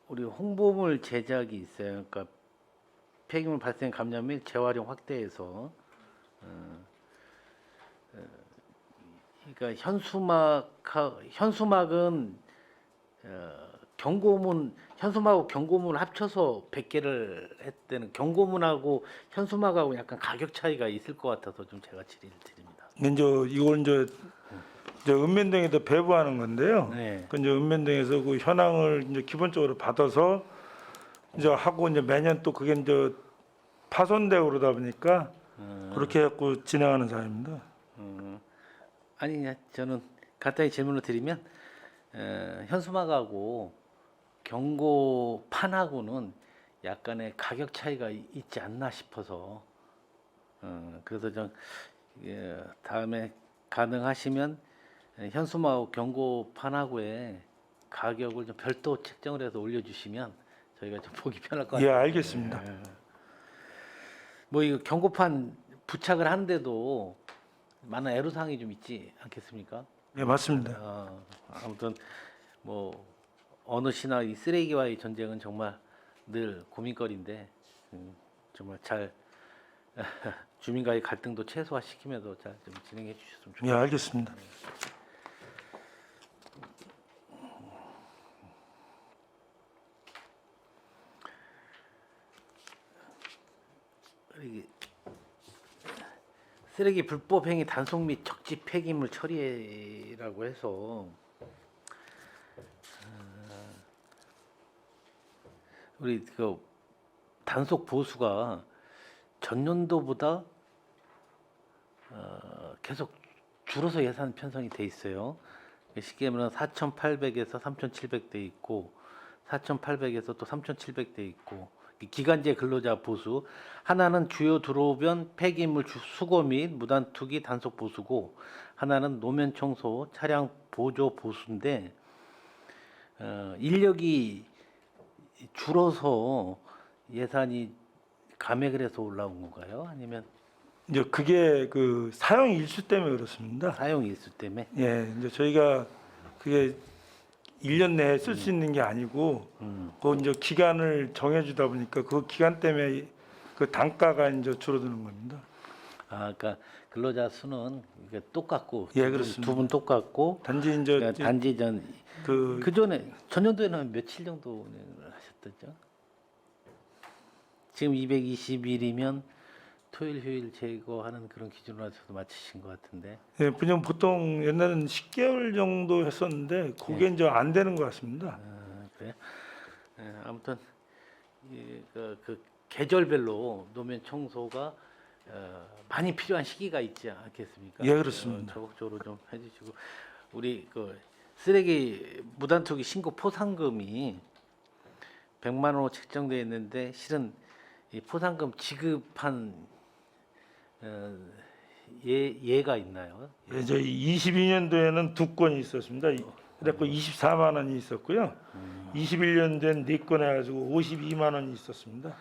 우리 홍보물 제작이 있어요. 그러니까 폐기물 발생 감량 및 재활용 확대해서 그러니까 현수막은 현수막하고 경고문 합쳐서 100개를 했다는, 경고문하고 현수막하고 약간 가격 차이가 있을 것 같아서 좀 제가 질의를 드립니다. 이제 이걸 이제 읍면동에도 배부하는 건데요. 네. 그 이제 읍면동에서 그 현황을 이제 기본적으로 받아서 이제 하고 이제 매년 또 그게 이제 파손되고 그러다 보니까 그렇게 해갖고 진행하는 사람입니다. 아니 저는 간단히 질문을 드리면 현수막하고 경고판하고는 약간의 가격 차이가 있지 않나 싶어서 그래서 좀 다음에 가능하시면 현수막하고 경고판하고의 가격을 좀 별도 책정을 해서 올려주시면 저희가 좀 보기 편할 것 같아요. 예, 알겠습니다. 뭐 이거 경고판 부착을 하는데도 많은 애로사항이 좀 있지 않겠습니까? 예, 맞습니다. 아무튼 뭐 어느 시나 이 쓰레기와의 전쟁은 정말 늘 고민거리인데 정말 잘 주민과의 갈등도 최소화시키면서 잘 좀 진행해 주셨으면 예, 좋겠습니다. 알겠습니다. 이게 쓰레기 불법 행위 단속 및 적지 폐기물 처리라고 해서 우리 그 단속 보수가 전년도보다 계속 줄어서 예산 편성이 돼 있어요. 쉽게 말하면 4,800에서 3,700대 있고 4,800에서 또 3,700대 있고 기간제 근로자 보수 하나는 주요 도로변 폐기물 수거 및 무단 투기 단속 보수고 하나는 노면 청소 차량 보조 보수인데 인력이 줄어서 예산이 감액을 해서 올라온 건가요? 아니면 이제 그게 그 사용 일수 때문에 그렇습니다. 사용 일수 때문에? 예, 이제 저희가 그게 1년 내에 쓸 수 있는 게 아니고 그 이제 기간을 정해주다 보니까 그 기간 때문에 그 단가가 이제 줄어드는 겁니다. 아, 그러니까 근로자 수는 이게 똑같고 예, 그렇습니다. 두 분 똑같고 단지 이제 그러니까 단지 그 전에 전년도에는 한 며칠 정도 하셨었죠? 지금 220일이면 토요일 휴일 제거하는 그런 기준으로 해서 맞추신 것 같은데. 예, 그냥 보통 옛날에는 10개월 정도 했었는데 그게 이제 안 되는 것 같습니다. 그래요? 아무튼 그 계절별로 노면 청소가 많이 필요한 시기가 있지 않겠습니까? 예, 그렇습니다. 적극적으로 좀 해주시고 우리 그 쓰레기 무단투기 신고 포상금이 100만 원으로 책정되어 있는데 실은 이 포상금 지급한 예가 있나요? 예, 저희 22년도에는 2건이 있었습니다. 그래갖고 24만 원이 있었고요. 21년도엔 4건 해가지고 52만 원이 있었습니다.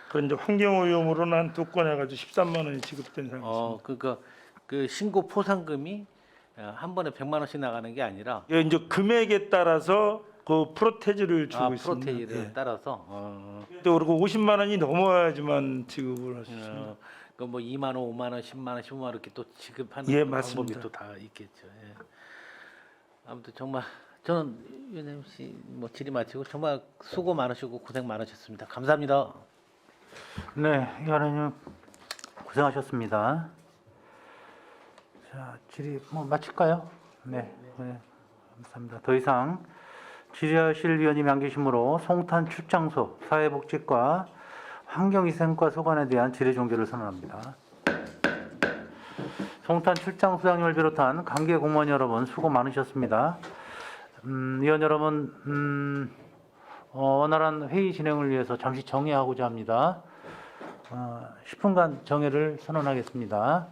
그런 이제 환경오염으로는 한 2건 해가지고 13만 원이 지급된 상황입니다. 그러니까 그 신고 포상금이 한 번에 100만 원씩 나가는 게 아니라 예, 이제 금액에 따라서 그 프로테지를 주고 있습니다. 프로테이를 예. 따라서 또 그리고 50만 원이 넘어야지만 지급을 할 수 있습니다. 그뭐 2만 원, 5만 원, 10만 원, 15만 원 이렇게 또 지급하는 예, 그런 방법이 맞습니다. 또 다 있겠죠. 예. 아무튼 정말 저는 위원님 씨뭐 질의 마치고 정말 수고 많으시고 고생 많으셨습니다. 감사합니다. 네, 이하라님 고생하셨습니다. 자, 질의 뭐 마칠까요? 네, 감사합니다. 더 이상 질의하실 위원님이 안 계시므로 송탄 출장소 사회복지과 환경위생과 소관에 대한 질의 종결을 선언합니다. 송탄 출장 소장님을 비롯한 관계 공무원 여러분 수고 많으셨습니다. 위원 여러분, 원활한 회의 진행을 위해서 잠시 정회하고자 합니다. 10분간 정회를 선언하겠습니다.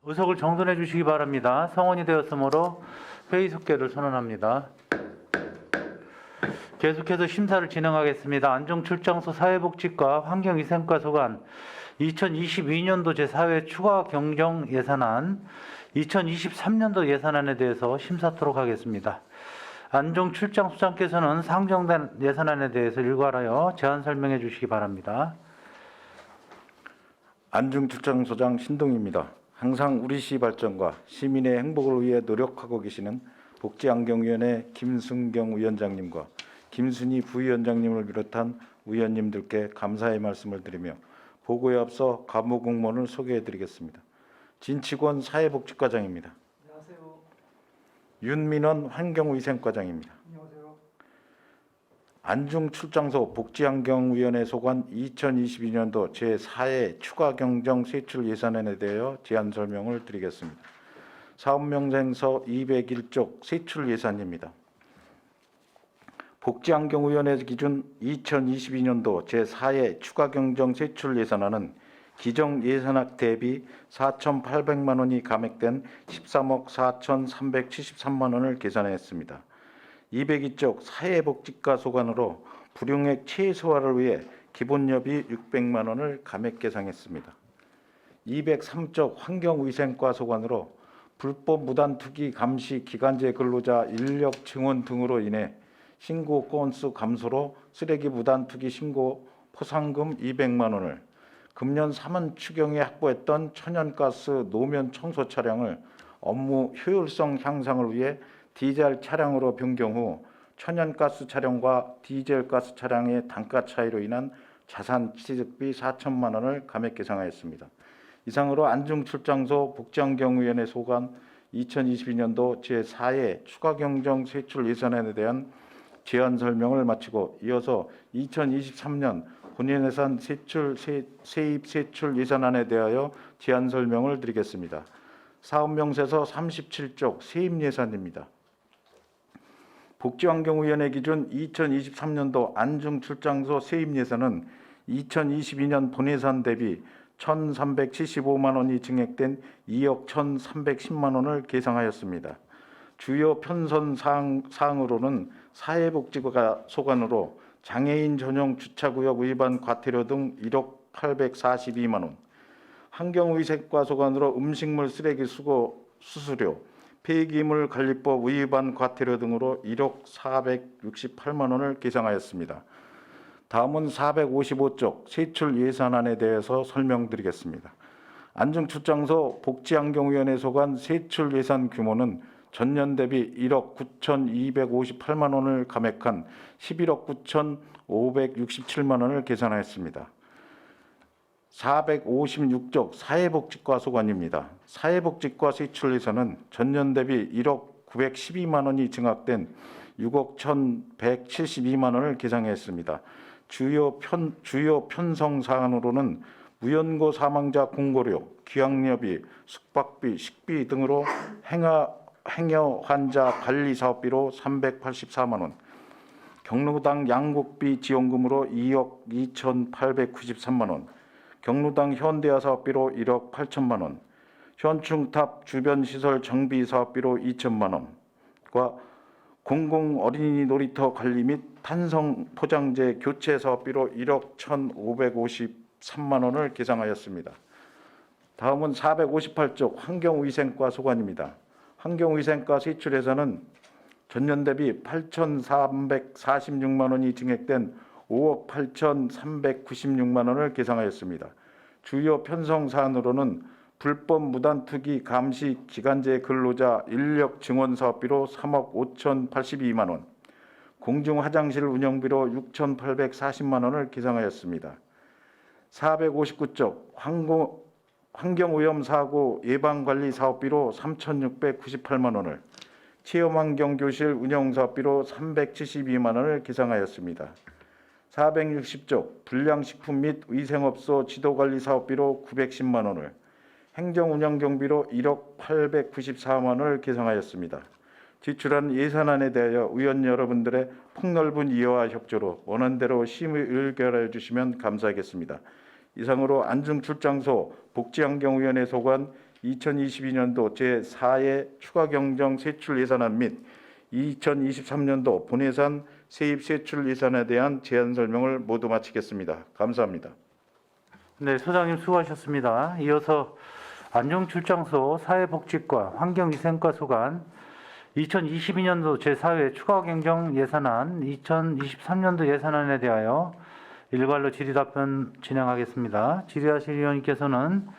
의석을 정돈해 주시기 바랍니다. 성원이 되었으므로 회의 속개를 선언합니다. 계속해서 심사를 진행하겠습니다. 안정출장소 사회복지과 환경위생과 소관 2022년도 제4회 추가 경정 예산안 2023년도 예산안에 대해서 심사토록 하겠습니다. 안정출장소장께서는 상정된 예산안에 대해서 일괄하여 제안 설명해 주시기 바랍니다. 안중출장소장 신동입니다. 항상 우리 시 발전과 시민의 행복을 위해 노력하고 계시는 복지환경위원회 김순경 위원장님과 김순희 부위원장님을 비롯한 위원님들께 감사의 말씀을 드리며 보고에 앞서 간부공무원을 소개해드리겠습니다. 진치권 사회복지과장입니다. 안녕하세요. 윤민원 환경위생과장입니다. 안녕하세요. 안중출장소 복지환경위원회 소관 2022년도 제4회 추가 경정 세출 예산안에 대하여 제안 설명을 드리겠습니다. 사업명령서 201쪽 세출 예산입니다. 복지환경위원회 기준 2022년도 제4회 추가 경정 세출 예산안은 기정 예산액 대비 4,800만 원이 감액된 13억 4,373만 원을 계산했습니다. 202쪽 사회복지과 소관으로 불용액 최소화를 위해 기본여비 600만 원을 감액 계상했습니다. 203쪽 환경위생과 소관으로 불법 무단 투기 감시 기간제 근로자 인력 증원 등으로 인해 신고 건수 감소로 쓰레기 무단 투기 신고 포상금 200만 원을, 금년 3월 추경에 확보했던 천연가스 노면 청소 차량을 업무 효율성 향상을 위해 디젤 차량으로 변경 후 천연가스 차량과 디젤가스 차량의 단가 차이로 인한 자산 취득비 4천만 원을 감액 계상하였습니다. 이상으로 안중출장소 복지환경위원회 소관 2022년도 제4회 추가경정 세출 예산안에 대한 제안 설명을 마치고, 이어서 2023년 본연예산 세입 세출 예산안에 대하여 제안 설명을 드리겠습니다. 사업명세서 37쪽 세입 예산입니다. 복지환경위원회 기준 2023년도 안중출장소 세입 예산은 2022년 본예산 대비 1,375만 원이 증액된 2억 1,310만 원을 계상하였습니다. 주요 편선 사항으로는 사회복지가 소관으로 장애인 전용 주차구역 위반 과태료 등 1억 842만 원, 환경위생과 소관으로 음식물 쓰레기 수거 수수료, 폐기물 관리법 위반 과태료 등으로 1억 468만 원을 계상하였습니다. 다음은 455쪽 세출 예산안에 대해서 설명드리겠습니다. 안중출장소 복지환경위원회 소관 세출 예산 규모는 전년 대비 1억 9,258만 원을 감액한 11억 9,567만 원을 계산하였습니다. 456쪽 사회복지과 소관입니다. 사회복지과 세출 예산은 전년 대비 1억 912만 원이 증액된 6억 1,172만 원을 계상했습니다. 주요 편성 사안으로는 무연고 사망자 공고료, 귀양료비, 숙박비, 식비 등으로 행여 환자 관리 사업비로 384만 원, 경로당 양곡비 지원금으로 2억 2,893만 원, 경로당 현대화 사업비로 1억 8천만 원, 현충탑 주변 시설 정비 사업비로 2천만 원과 공공 어린이 놀이터 관리 및 탄성 포장재 교체 사업비로 1억 1,553만 원을 계상하였습니다. 다음은 458쪽 환경위생과 소관입니다. 환경위생과 세출 예산은 전년 대비 8,346만 원이 증액된 5억 8,396만 원을 계상하였습니다. 주요 편성 사안으로는 불법 무단 투기 감시 기간제 근로자 인력 증원 사업비로 3억 5,082만 원, 공중 화장실 운영비로 6,840만 원을 계상하였습니다. 459쪽 환경오염 사고 예방관리 사업비로 3,698만 원을, 체험환경교실 운영 사업비로 372만 원을 계상하였습니다. 460쪽 불량식품 및 위생업소 지도관리 사업비로 910만 원을, 행정운영경비로 1억 894만 원을 계상하였습니다. 지출한 예산안에 대하여 의원 여러분들의 폭넓은 이해와 협조로 원안대로 심의 의결하여 주시면 감사하겠습니다. 이상으로 안중출장소 복지환경위원회 소관 2022년도 제4회 추가경정 세출 예산안 및 2023년도 본예산 세입 세출 예산에 대한 제안 설명을 모두 마치겠습니다. 감사합니다. 네, 소장님 수고하셨습니다. 이어서 안중출장소 사회복지과 환경위생과 소관 2022년도 제4회 추가경정 예산안 2023년도 예산안에 대하여 일괄로 질의답변 진행하겠습니다. 질의하실 위원님께서는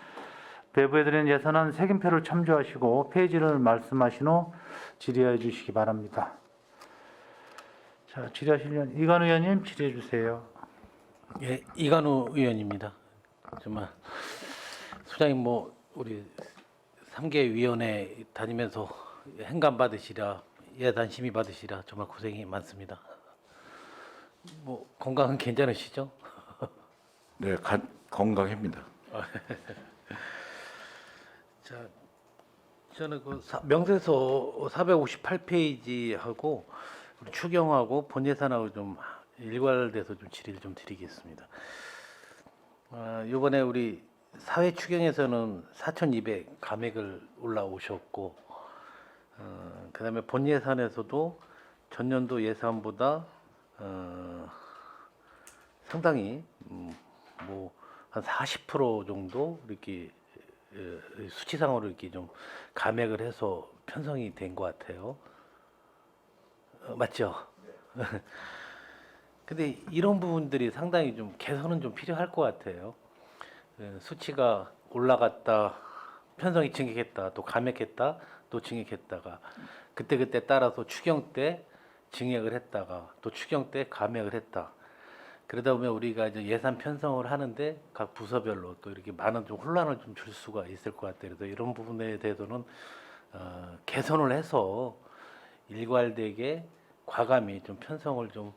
배부해드린 예산안 색인표를 참조하시고 페이지를 말씀하신 후 질의해 주시기 바랍니다. 자, 질의하실 위원 이관우 의원님 질의해 주세요. 예, 이관우 의원입니다. 정말 소장님 우리 3개 위원회 다니면서 행감 받으시라, 예산 심의 받으시라 정말 고생이 많습니다. 건강은 괜찮으시죠? 네, 건강합니다. 자, 저는 명세서 458페이지하고 추경하고 본예산하고 좀 일괄돼서 좀 질의를 좀 드리겠습니다. 이번에 우리 사회 추경에서는 4,200 감액을 올라오셨고, 그다음에 본예산에서도 전년도 예산보다 상당히 한 40% 정도 이렇게 수치상으로 이렇게 좀 감액을 해서 편성이 된 것 같아요. 맞죠? 근데 이런 부분들이 상당히 좀 개선은 좀 필요할 것 같아요. 수치가 올라갔다, 편성이 증액했다, 또 감액했다, 또 증액했다가 그때 따라서 추경 때 증액을 했다가 또 추경 때 감액을 했다. 그러다 보면 우리가 이제 예산 편성을 하는데 각 부서별로 또 이렇게 많은 좀 혼란을 좀 줄 수가 있을 것 같아요. 그래서 이런 부분에 대해서는 개선을 해서 일괄되게 과감히 좀 편성을 좀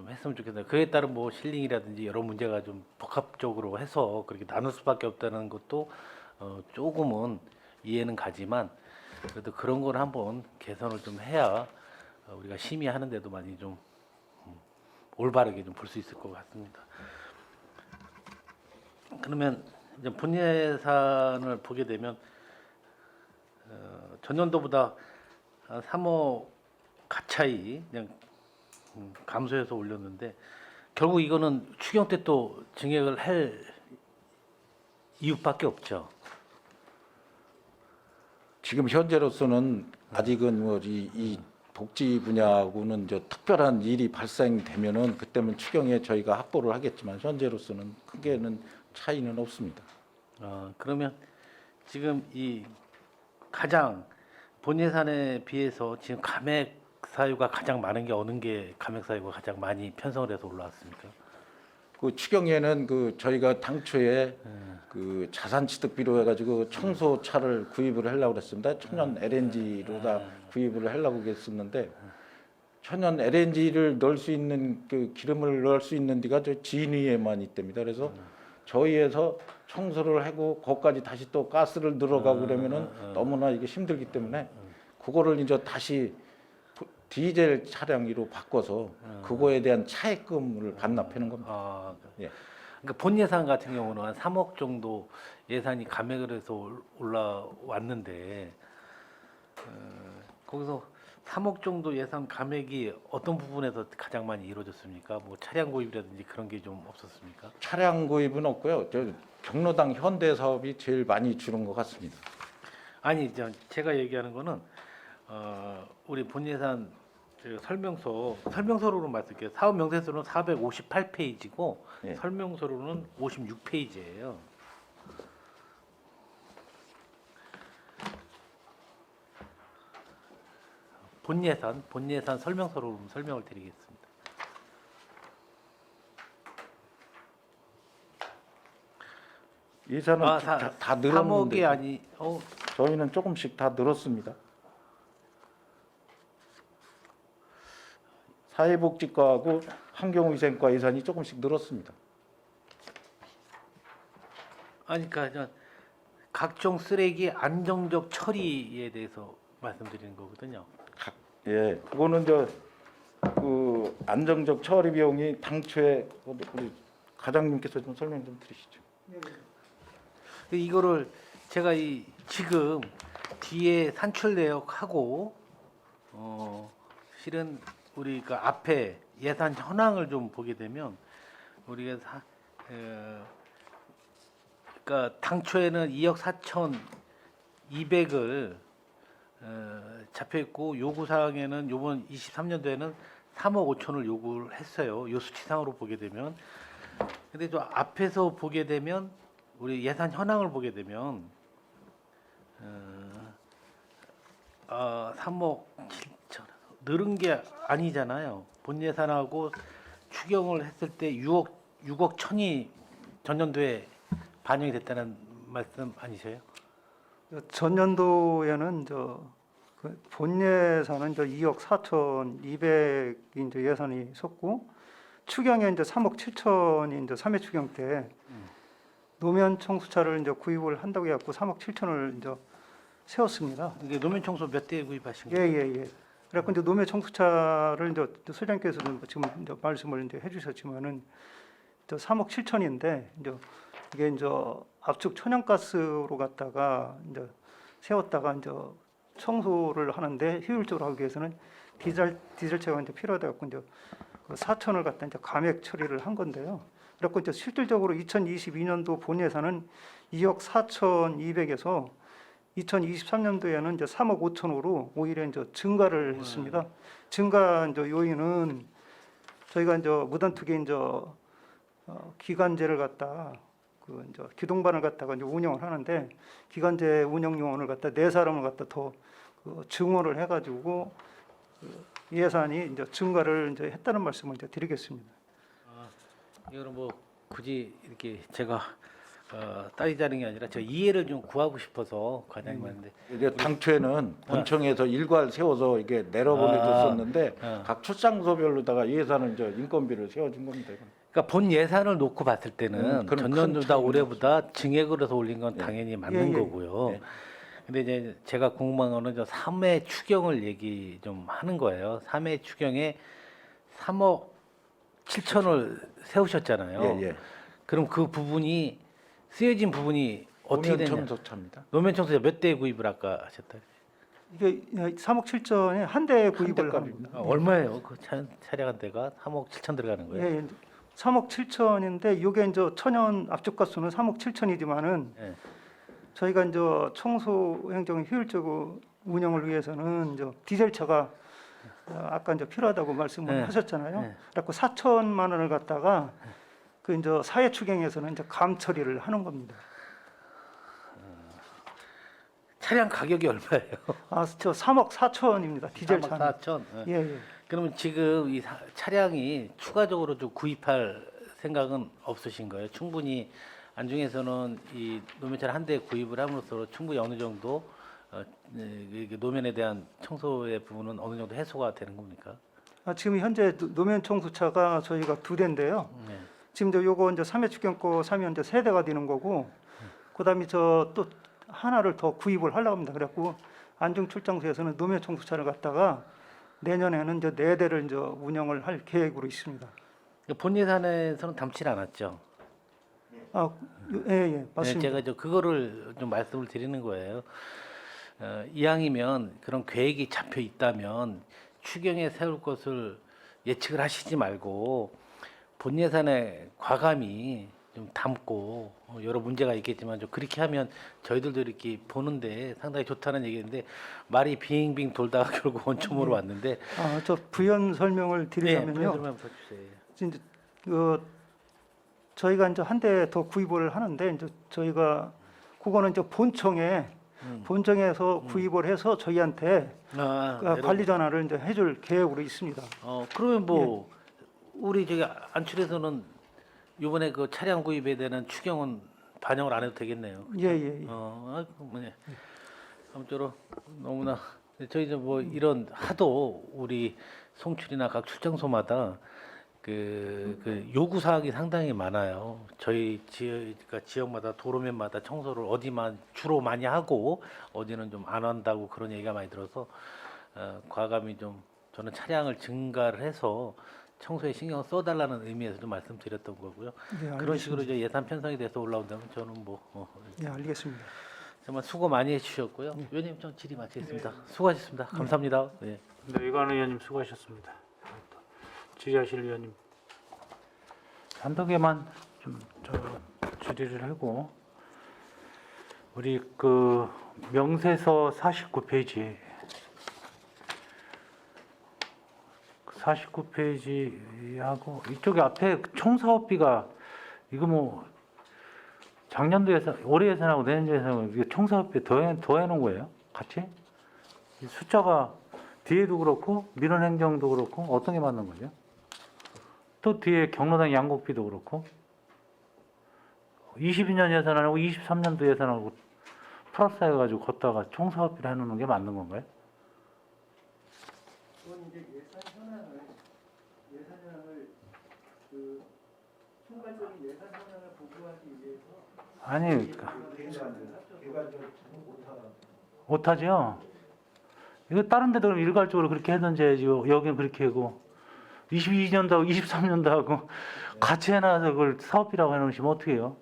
했으면 좋겠어요. 그에 따른 뭐 실링이라든지 여러 문제가 좀 복합적으로 해서 그렇게 나눌 수밖에 없다는 것도 조금은 이해는 가지만 그래도 그런 걸 한번 개선을 좀 해야 우리가 심의하는데도 많이 좀 올바르게 좀 볼 수 있을 것 같습니다. 그러면 이제 본 예산을 보게 되면 전년도보다 한 3억 가차이 그냥 감소해서 올렸는데 결국 이거는 추경 때 또 증액을 할 이유밖에 없죠. 지금 현재로서는 아직은 뭐 이 복지 분야하고는 저 특별한 일이 발생되면은 그때는 추경에 저희가 확보를 하겠지만 현재로서는 크게는 차이는 없습니다. 그러면 지금 이 가장 본 예산에 비해서 지금 감액 사유가 가장 많은 게 어느 게 감액 사유가 가장 많이 편성을 해서 올라왔습니까? 그 추경에는 그 저희가 당초에 그 자산 취득비로 해가지고 청소차를 구입을 하려고 그랬습니다. 천연 LNG로 다 구입을 하려고 했었는데 천연 LNG를 넣을 수 있는 그 기름을 넣을 수 있는 데가 저 진위에만 있답니다. 그래서 저희에서 청소를 하고 거기까지 다시 또 가스를 들어가고 그러면은 너무나 이게 힘들기 때문에 그거를 이제 다시 디젤 차량으로 바꿔서 그거에 대한 차액금을 반납하는 겁니다. 예. 그러니까 본 예산 같은 경우는 한 3억 정도 예산이 감액을 해서 올라왔는데 거기서 3억 정도 예산 감액이 어떤 부분에서 가장 많이 이루어졌습니까? 뭐 차량 구입이라든지 그런 게 좀 없었습니까? 차량 구입은 없고요. 저 경로당 현대 사업이 제일 많이 줄은 것 같습니다. 아니, 제가 얘기하는 거는 우리 본 예산 설명서로는 말씀드릴게요. 사업 명세서는 458페이지고 예. 설명서로는 56페이지예요. 본 예산 설명서로 설명을 드리겠습니다. 예산은 다 늘었는데 3억이 아니 저희는 조금씩 다 늘었습니다. 사회복지과하고 환경위생과 예산이 조금씩 늘었습니다. 아니 그러니까 각종 쓰레기 안정적 처리에 대해서 말씀드리는 거거든요. 예, 그거는 그 안정적 처리 비용이 당초에 우리 과장님께서 좀 설명 좀 드리시죠. 근데 이거를 제가 지금 뒤에 산출 내역하고 실은 우리 그 앞에 예산 현황을 좀 보게 되면 우리가 그러니까 당초에는 2억 4,200을 잡혀 있고 요구 사항에는 요번 23년도에는 3억 5천을 요구를 했어요. 요 수치상으로 보게 되면. 근데 또 앞에서 보게 되면 우리 예산 현황을 보게 되면 3억 7천 늘은 게 아니잖아요. 본 예산하고 추경을 했을 때 6억 천이 전년도에 반영이 됐다는 말씀 아니세요? 전년도에는 본 예산은 2억 4,200이 이제 예산이 섰고 추경에 이제 3억 7천이 이제 3회 추경 때 노면 청소차를 이제 구입을 한다고 해갖고 3억 7천을 이제 세웠습니다. 이게 노면 청소 몇 대 구입하신 예, 거예요? 예, 예. 그래갖고 이제 노면 청소차를 이제 소장님께서도 지금 이제 말씀을 이제 해주셨지만은 3억 7천인데 이게 이제 압축 천연가스로 갖다가 이제 세웠다가 이제 청소를 하는데 효율적으로 하기 위해서는 디젤차가 이제 필요하다 갖고 이제 그 4천을 갖다 이제 감액 처리를 한 건데요. 그래서 이제 실질적으로 2022년도 본 예산은 2억 4,200에서 2023년도에는 이제 3억 5천으로 오히려 이제 증가를 했습니다. 증가 이제 요인은 저희가 이제 무단투기 이제 기간제를 갖다 그 이제 기동반을 갖다가 이제 운영을 하는데 기간제 운영 요원을 갖다 4사람을 갖다 더 그 증원을 해가지고 그 예산이 이제 증가를 이제 했다는 말씀을 이제 드리겠습니다. 이거는 뭐 굳이 이렇게 제가 따지자는 게 아니라 저 이해를 좀 구하고 싶어서 과장님 하는데 이게 당초에는 본청에서 일괄 세워서 이게 내려보내줬었는데 각 출장소별로다가 예산을 이제 인건비를 세워준 겁니다. 이건. 그러니까 본 예산을 놓고 봤을 때는 그럼 전년도다 큰 올해보다 증액을 해서 올린 건 당연히 맞는 예, 예. 거고요. 예. 근데 이제 제가 궁금한 거는 저 3회 추경을 얘기 좀 하는 거예요. 3회 추경에 3억 7천을 세우셨잖아요. 예, 예. 그럼 그 부분이 쓰여진 부분이 어떻게 되냐? 청소차입니다. 노면 청소차 몇 대 구입을 아까 하셨다. 이게 3억 7천에 한 대 구입을 대 합니다. 얼마예요? 그 차량 한 대가 3억 7천 들어가는 예, 거예요? 예. 3억 7천인데 이게 이제 천연 압축가스는 3억 7천이지만은 예. 저희가 이제 청소 행정 효율적 운영을 위해서는 이제 디젤차가 아까 이제 필요하다고 말씀을 네. 하셨잖아요. 네. 그래서 4천만 원을 갖다가 그 이제 사회 추경에서는 이제 감 처리를 하는 겁니다. 차량 가격이 얼마예요? 저 3억 4천입니다. 디젤차. 3억 4천. 예, 예. 그러면 지금 이 차량이 추가적으로 좀 구입할 생각은 없으신 거예요? 충분히 안중에서는 이 노면차를 한 대 구입을 함으로써 충분히 어느 정도 이게 노면에 대한 청소의 부분은 어느 정도 해소가 되는 겁니까? 지금 현재 노면 청소차가 저희가 2대인데요. 네. 지금 이제 요거 이제 3회 추경 거 사면 이제 3대가 되는 거고, 그다음에 저 또 하나를 더 구입을 하려고 합니다. 그래갖고 안중 출장소에서는 노면 청소차를 갖다가 내년에는 이제 4대를 이제 운영을 할 계획으로 있습니다. 본 예산에서는 담지 않았죠. 예, 예, 맞습니다. 네, 제가 저 그거를 좀 말씀을 드리는 거예요. 이왕이면 그런 계획이 잡혀 있다면 추경에 세울 것을 예측을 하시지 말고 본 예산에 과감히 좀 담고 여러 문제가 있겠지만 좀 그렇게 하면 저희들도 이렇게 보는데 상당히 좋다는 얘기인데 말이 빙빙 돌다가 결국 원점으로 왔는데 저 부연 설명을 네, 드리자면요. 좀 한번 주세요. 이제 저희가 이제 한 대 더 구입을 하는데 이제 저희가 그거는 이제 본청에서 구입을 해서 저희한테 관리 전화를 이제 해줄 계획으로 있습니다. 그러면 뭐 우리 저기 안출에서는 이번에 그 차량 구입에 대한 추경은 반영을 안 해도 되겠네요. 예, 예, 예. 아무쪼록 너무나 저희 뭐 이런 하도 우리 송출이나 각 출장소마다 그 요구 사항이 상당히 많아요. 저희 지역마다 도로면마다 청소를 어디만 주로 많이 하고 어디는 좀 안 한다고 그런 얘기가 많이 들어서 과감히 좀 저는 차량을 증가를 해서 청소에 신경 써달라는 의미에서 좀 말씀드렸던 거고요. 네, 그런 식으로 이제 예산 편성이 돼서 올라온다면 저는 뭐 네, 알겠습니다. 정말 수고 많이 해주셨고요. 위원님 좀 질의 마치겠습니다. 수고하셨습니다. 감사합니다. 네. 네, 이관우 의원님 수고하셨습니다. 지휘하실 의원님 한두 개만 좀 질의를 하고 우리 그 명세서 49페이지 49페이지하고 이쪽에 앞에 총사업비가 이거 뭐 작년도 예산, 올해 예산하고 내년도 예산하고 이게 총사업비 더해놓은 거예요? 같이? 이 숫자가 뒤에도 그렇고 민원행정도 그렇고 어떤 게 맞는 거죠? 또 뒤에 경로당 양곡비도 그렇고 22년 예산하고 23년도 예산하고 플러스 해가지고 걷다가 총사업비를 해놓는 게 맞는 건가요? 그건 이제 예산 현황을 그 총괄적인 예산 현황을 보고하기 위해서 아니 못하죠. 이거 다른 데도 그럼 일괄적으로 그렇게 해던지 해야지 여기는 그렇게 하고 22년도 하고 23년도 하고 같이 해놔서 그걸 사업비라고 해놓으시면 어떻게 해요?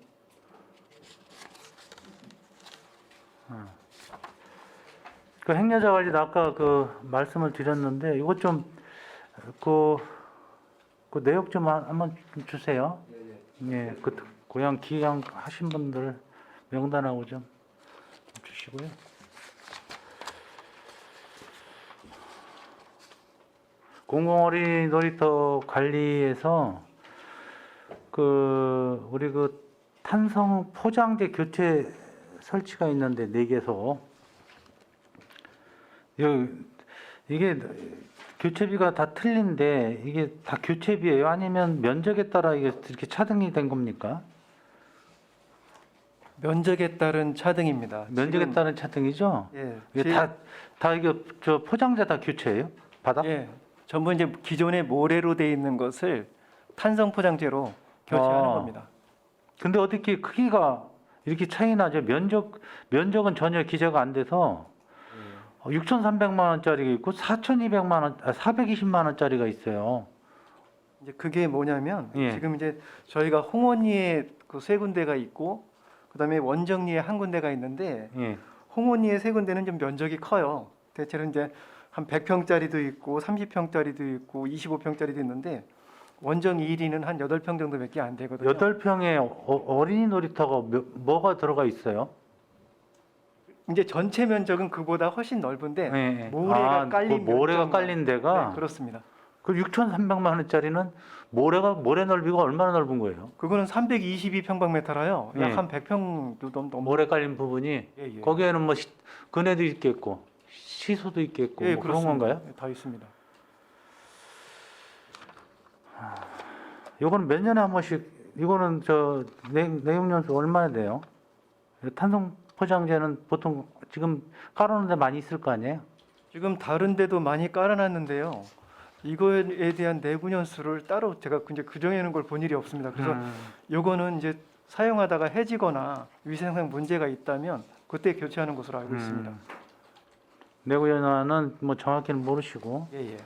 그 행여자 관리도 아까 그 말씀을 드렸는데 이것 좀 그 그 내역 좀 한번 좀 주세요. 예, 그 고향 기양 하신 분들 명단하고 좀 주시고요. 공공어린이 놀이터 관리에서 그 우리 그 탄성 포장재 교체 설치가 있는데 4개소 이게 교체비가 다 틀린데 이게 다 교체비예요? 아니면 면적에 따라 이게 이렇게 차등이 된 겁니까? 면적에 따른 차등입니다. 면적에 지금, 따른 차등이죠? 예, 이게 다 이게 저 포장재 다 교체예요? 바닥? 예, 전부 이제 기존에 모래로 돼 있는 것을 탄성 포장재로 교체하는 아. 겁니다. 근데 어떻게 크기가 이렇게 차이 나죠? 면적은 전혀 기재가 안 돼서 6,300만 원짜리가 있고 4,200만 원, 420만 원짜리가 있어요. 이제 그게 뭐냐면 예. 지금 이제 저희가 홍원리에 그 3군데가 있고 그다음에 원정리에 1군데가 있는데 예. 홍원리에 3군데는 좀 면적이 커요. 대체로 이제 한 100평짜리도 있고 30평짜리도 있고 25평짜리도 있는데 원정 1위는 한 8평 정도밖에 안 되거든요. 8평에 어린이 놀이터가 뭐가 들어가 있어요? 이제 전체 면적은 그보다 훨씬 넓은데 예, 예. 모래가 깔린 그 모래가 면적만- 깔린 데가 네, 그렇습니다. 그 6,300만 원짜리는 모래 넓이가 얼마나 넓은 거예요? 그거는 322평방미터라요. 예. 약 한 100평도 넘. 모래 깔린 부분이 예, 예. 거기에는 뭐 그네도 있겠고 시소도 있겠고 예, 뭐 그런 그렇습니다. 건가요? 예, 다 있습니다. 이거는 몇 년에 한 번씩 이거는 저 내용 연수 얼마나 돼요? 탄성 포장재는 보통 지금 깔아놓은 데 많이 있을 거 아니에요? 지금 다른 데도 많이 깔아놨는데요. 이거에 대한 내부 연수를 따로 제가 이제 규정해놓은 걸 본 일이 없습니다. 그래서 요거는 이제 사용하다가 해지거나 위생상 문제가 있다면 그때 교체하는 것으로 알고 있습니다. 내부 연화는 뭐 정확히는 모르시고 예, 예.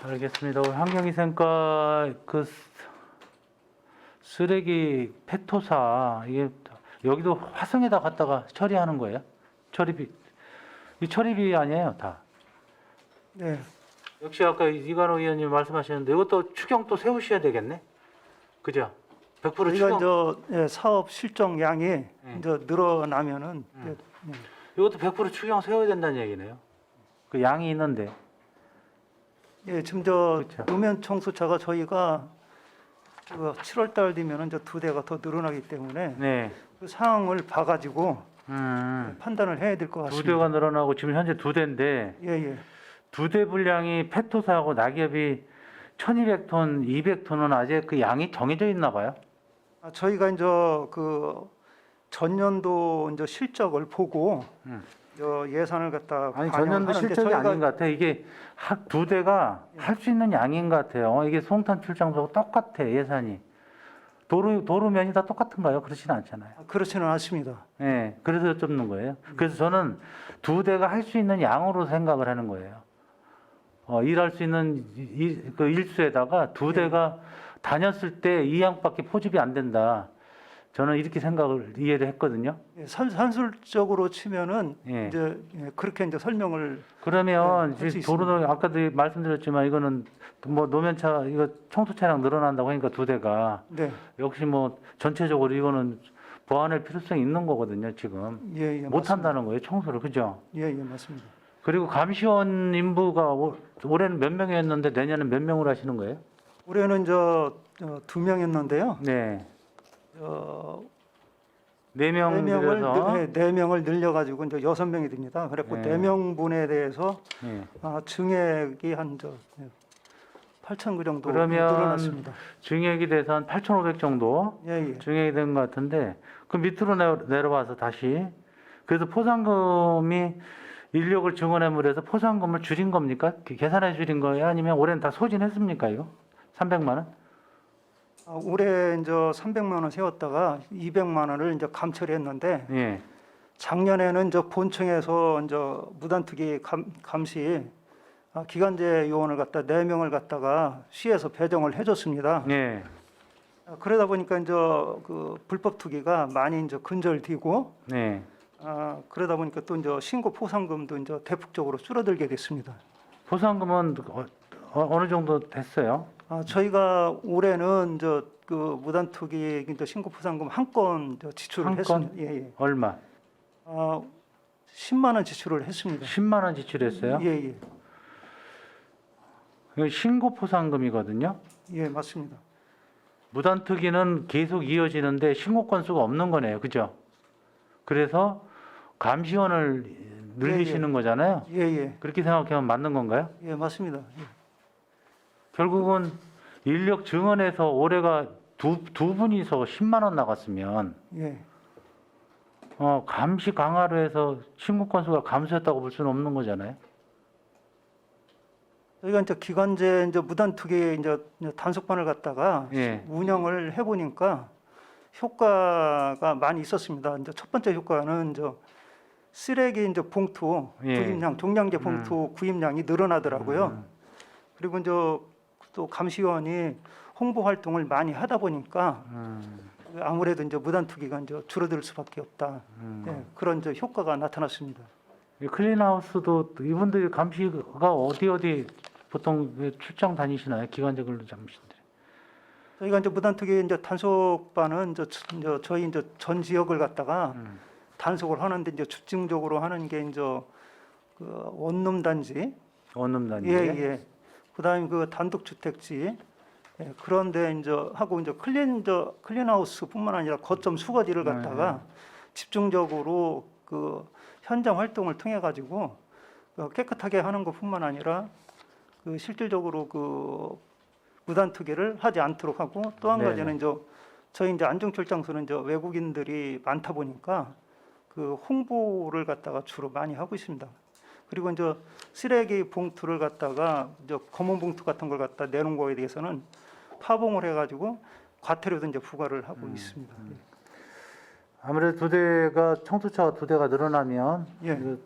알겠습니다. 환경위생과 그 쓰레기 폐토사 이게 여기도 화성에다 갖다가 처리하는 거예요? 처리비 이 처리비 아니에요 다. 네. 역시 아까 이관호 의원님 말씀하셨는데 이것도 추경 또 세우셔야 되겠네. 그죠? 100% 저희가 추경. 이제 사업 실정량이 이제 늘어나면은 이제 이것도 100% 추경 세워야 된다는 얘기네요. 그 양이 있는데. 예, 지금 저 그렇죠. 노면 청소차가 저희가 그 7월 달 되면은 이제 2대가 더 늘어나기 때문에 네. 그 상황을 봐가지고 판단을 해야 될 것 두 같습니다. 대가 늘어나고 지금 현재 2대인데 예, 예. 2대 분량이 폐토사하고 낙엽이 1,200톤, 200톤은 아직 그 양이 정해져 있나 봐요. 저희가 이제 그 전년도 이제 실적을 보고 저 예산을 갖다 아니 반영을 전년도 하는데 실적이 저희가 아닌 것 같아. 이게 2대가 할 수 있는 양인 것 같아요. 이게 송탄 출장소하고 똑같아 예산이. 도로면이 다 똑같은가요? 그렇지는 않잖아요. 그렇지는 않습니다. 예, 그래서 여쭙는 거예요. 그래서 저는 2대가 할 수 있는 양으로 생각을 하는 거예요. 일할 수 있는 그 일수에다가 2대가 다녔을 때 이 양밖에 포집이 안 된다. 저는 이렇게 생각을 이해를 했거든요. 예, 산술적으로 치면은 예. 이제 그렇게 이제 설명을 그러면 네, 할수 이제 도로는 아까도 말씀드렸지만 이거는 뭐 노면차 이거 청소 차량 늘어난다고 하니까 2대가 네, 역시 뭐 전체적으로 이거는 보완할 필요성이 있는 거거든요. 지금 예, 예, 못 한다는 거예요. 청소를 그죠? 예, 예, 맞습니다. 그리고 감시원 인부가 올해는 몇 명이었는데 내년은 몇 명으로 하시는 거예요? 올해는 2명이었는데요. 네, 어, 4명 늘려서 4명을 늘려가지고 이제 6명이 됩니다. 그래갖고 네. 4명분에 대해서 네. 증액이 한 8천 그 정도 그러면 늘어났습니다. 증액이 돼서 한 8,500 정도 예, 예. 증액이 된 것 같은데 그 밑으로 내려와서 다시 그래서 포상금이 인력을 증원함으로 해서 포상금을 줄인 겁니까? 계산해 줄인 거예요? 아니면 올해는 다 소진했습니까? 이거 300만 원? 올해 이제 300만 원 세웠다가 200만 원을 이제 감처리 했는데 예. 작년에는 이제 본청에서 이제 무단투기 감시 기간제 요원을 갖다 4명을 갖다가 시에서 배정을 해줬습니다. 예. 그러다 보니까 이제 그 불법 투기가 많이 이제 근절되고 네. 그러다 보니까 또 이제 신고 포상금도 이제 대폭적으로 줄어들게 됐습니다. 포상금은 어느 정도 됐어요? 저희가 올해는 그 무단 투기 신고 포상금 한 건 지출을 한 했습니다. 예, 예. 얼마? 10만 원 지출을 했습니다. 10만 원 지출했어요? 예, 예. 이거 신고 포상금이거든요. 예, 맞습니다. 무단 투기는 계속 이어지는데 신고 건수가 없는 거네요. 그죠? 그래서 감시원을 늘리시는 거잖아요. 예, 예. 그렇게 생각하면 맞는 건가요? 예, 맞습니다. 예. 결국은 인력 증원에서 올해가 두 분이서 10만 원 나갔으면 예. 감시 강화로 해서 신고 건수가 감소했다고 볼 수는 없는 거잖아요. 저희가 기간제 무단 투기 단속반을 갖다가 예. 운영을 해보니까 효과가 많이 있었습니다. 첫 번째 효과는 쓰레기 봉투 예. 구입량, 종량제 봉투 구입량이 늘어나더라고요. 그리고 또 감시원이 홍보 활동을 많이 하다 보니까 아무래도 무단 투기가 줄어들 수밖에 없다. 예, 그런 효과가 나타났습니다. 이 클린하우스도 이분들이 감시가 어디 보통 출장 다니시나요? 기간제 근로자분들. 저희가 무단 투기 단속반은 저희 전 지역을 갖다가 단속을 하는데 집중적으로 하는 게 그 원룸 단지, 원룸단지. 예, 예. 그다음에 그 단독 주택지, 예, 그런데 하고 클린하우스뿐만 아니라 거점 수거지를 갖다가 집중적으로 그 현장 활동을 통해 가지고 깨끗하게 하는 것뿐만 아니라 그 실질적으로 그 무단 투기를 하지 않도록 하고 또 한 네네. 가지는 저희 안중출장소는 외국인들이 많다 보니까 그 홍보를 갖다가 주로 많이 하고 있습니다. 그리고 쓰레기 봉투를 갖다가 검은 봉투 같은 걸 갖다 내놓은 거에 대해서는 파봉을 해가지고 과태료도 부과를 하고 있습니다. 아무래도 청소차가 2대가 늘어나면 예.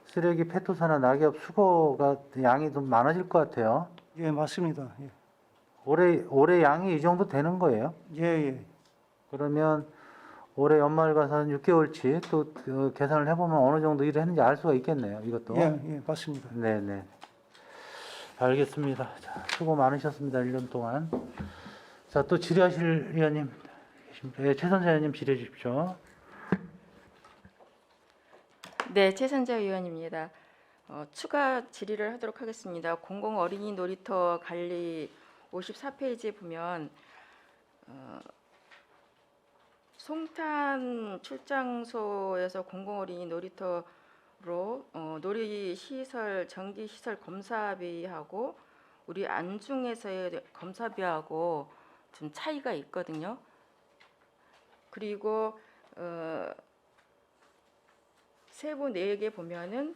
쓰레기 페토사나 낙엽 수거가 양이 좀 많아질 것 같아요. 예, 맞습니다. 예, 올해 양이 이 정도 되는 거예요. 예, 예. 그러면 올해 연말 가서 한 6개월치 또 계산을 해보면 어느 정도 일을 했는지 알 수가 있겠네요. 이것도. 예, 예, 맞습니다. 네네. 알겠습니다. 자, 수고 많으셨습니다. 1년 동안. 자, 또 질의하실 의원님 계십니까? 예, 최선재 의원님 질의해 주십시오. 네, 최선재 의원입니다. 추가 질의를 하도록 하겠습니다. 공공 어린이 놀이터 관리 54페이지에 보면 송탄 출장소에서 공공 어린이 놀이터로 놀이 시설 전기 시설 검사비하고 우리 안중에서의 검사비하고 좀 차이가 있거든요. 그리고 세부 내역에 보면은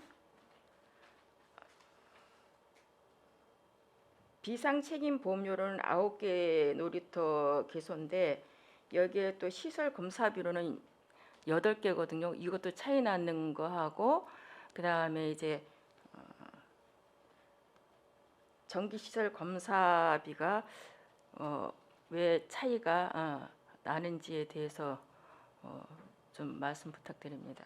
비상 책임 보험료로는 9개 놀이터 개소인데 여기에 또 시설 검사비로는 8개거든요. 이것도 차이 나는 거 하고 그다음에 이제 전기 시설 검사비가 왜 차이가 나는지에 대해서 좀 말씀 부탁드립니다.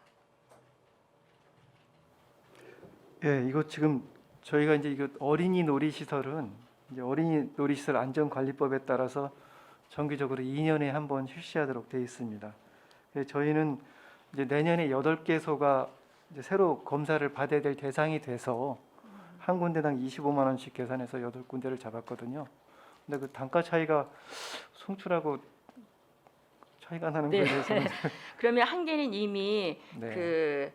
예, 이거 지금 저희가 이거 어린이 놀이시설은 어린이 놀이시설 안전관리법에 따라서 정기적으로 2년에 한 번 실시하도록 되어 있습니다. 저희는 내년에 8개소가 새로 검사를 받아야 될 대상이 돼서 한 군데당 25만 원씩 계산해서 8군데를 잡았거든요. 근데 그 단가 차이가 송출하고 차이가 나는 네. 거에 대해서는 그러면 한 개는 이미 네. 그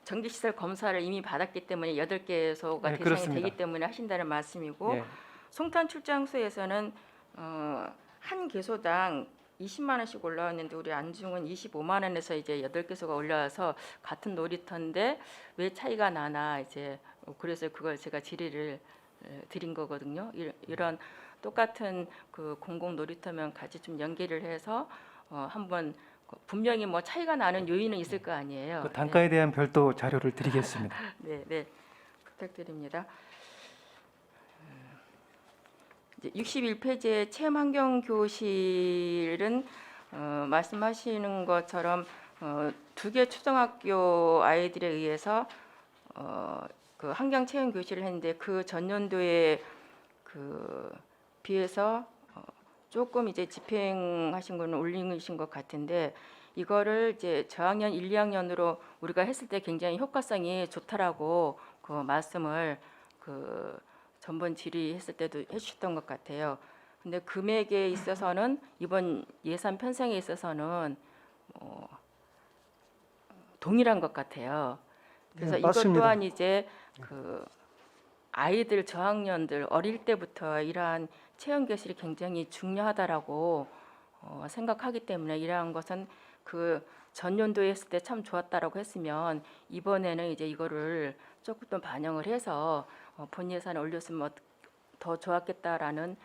전기시설 검사를 이미 받았기 때문에 8개소가 네, 대상이 그렇습니다. 되기 때문에 하신다는 말씀이고 예, 송탄 출장소에서는 한 개소당 20만 원씩 올라왔는데 우리 안중은 25만 원에서 이제 8개소가 올라와서 같은 놀이터인데 왜 차이가 나나 이제 그래서 그걸 제가 질의를 드린 거거든요. 이런 똑같은 그 공공 놀이터면 같이 좀 연계를 해서 한번 분명히 뭐 차이가 나는 요인은 있을 거 아니에요. 그 단가에 대한 별도 자료를 드리겠습니다. 네, 네, 부탁드립니다. 61페이지의 체험환경교실은 말씀하시는 것처럼 2개 초등학교 아이들에 의해서 그 환경 체험 교실을 했는데 그 전년도에 그 비해서 조금 이제 집행하신 거는 올리신 것 같은데 이거를 이제 저학년 1, 2학년으로 우리가 했을 때 굉장히 효과성이 좋다라고 그 말씀을 그 전번 질의했을 때도 해주셨던 것 같아요. 근데 금액에 있어서는 이번 예산 편성에 있어서는 동일한 것 같아요. 그래서 네, 이것 맞습니다. 또한 이제 그 아이들 저학년들 어릴 때부터 이러한 체험 교실이 굉장히 중요하다라고 생각하기 때문에 이러한 것은 그 전년도에 했을 때 참 좋았다라고 했으면 이번에는 이제 이거를 조금 더 반영을 해서 본 예산을 올렸으면 더 좋았겠다라는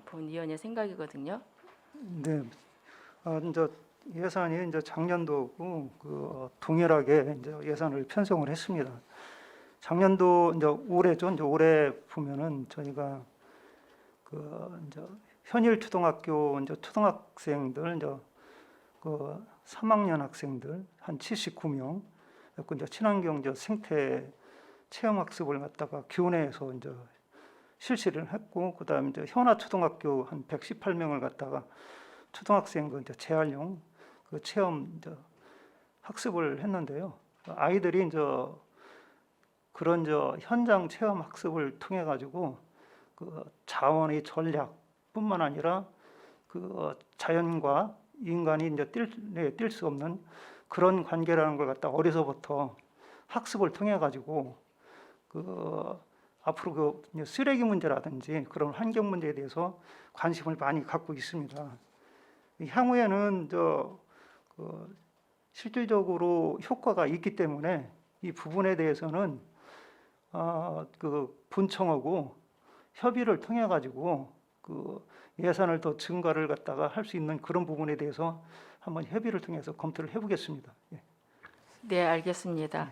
본 위원의 생각이거든요. 네. 이제 예산이 이제 작년도고 그 동일하게 이제 예산을 편성을 했습니다. 작년도 이제 올해죠. 이제 올해 보면은 저희가 그 이제 현일 초등학교 이제 초등학생들 이제 그 3학년 학생들 한 79명, 그리고 이제 친환경 이제 생태 체험 학습을 갖다가 교내에서 이제 실시를 했고, 그다음에 이제 현아 초등학교 한 118명을 갖다가 초등학생 그 이제 재활용 그 체험 이제 학습을 했는데요. 아이들이 이제 그런 현장 체험 학습을 통해 가지고 그 자원의 전략뿐만 아니라 그 자연과 인간이 이제 뛸 수 없는 그런 관계라는 걸 갖다 어려서부터 학습을 통해 가지고 그 앞으로 그 쓰레기 문제라든지 그런 환경 문제에 대해서 관심을 많이 갖고 있습니다. 향후에는 그 실질적으로 효과가 있기 때문에 이 부분에 대해서는 그 본청하고 협의를 통해 가지고 그 예산을 더 증가를 갖다가 할 수 있는 그런 부분에 대해서 한번 협의를 통해서 검토를 해보겠습니다. 예. 네, 알겠습니다.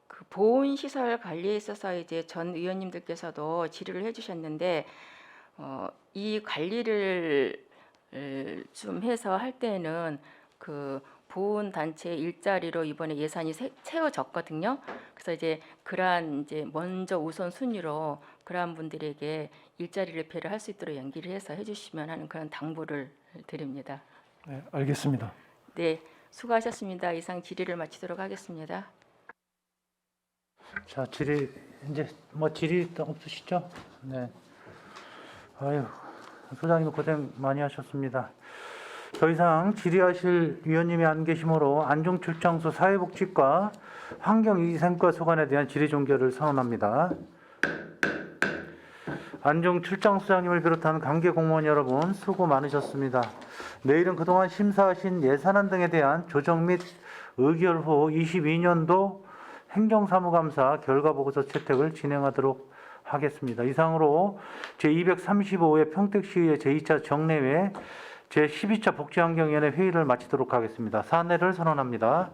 그 보온 시설 관리에 있어서 이제 전 의원님들께서도 질의를 해주셨는데 이 관리를 좀 해서 할 때는 그 보훈 단체 일자리로 이번에 예산이 채워졌거든요. 그래서 이제 그러한 이제 먼저 우선 순위로 그러한 분들에게 일자리를 배려할 수 있도록 연기를 해서 해주시면 하는 그런 당부를 드립니다. 네, 알겠습니다. 네, 수고하셨습니다. 이상 질의를 마치도록 하겠습니다. 자, 질의 이제 뭐 질의 없으시죠? 네. 아유, 소장님 고생 많이 하셨습니다. 더 이상 질의하실 위원님이 안 계시므로 안중출장소 사회복지과 환경위생과 소관에 대한 질의 종결을 선언합니다. 안중출장소장님을 비롯한 관계 공무원 여러분 수고 많으셨습니다. 내일은 그동안 심사하신 예산안 등에 대한 조정 및 의결 후 22년도 행정사무감사 결과보고서 채택을 진행하도록 하겠습니다. 이상으로 제235회 평택시의회 제2차 정례회 제12차 복지환경위원회 회의를 마치도록 하겠습니다. 사내를 선언합니다.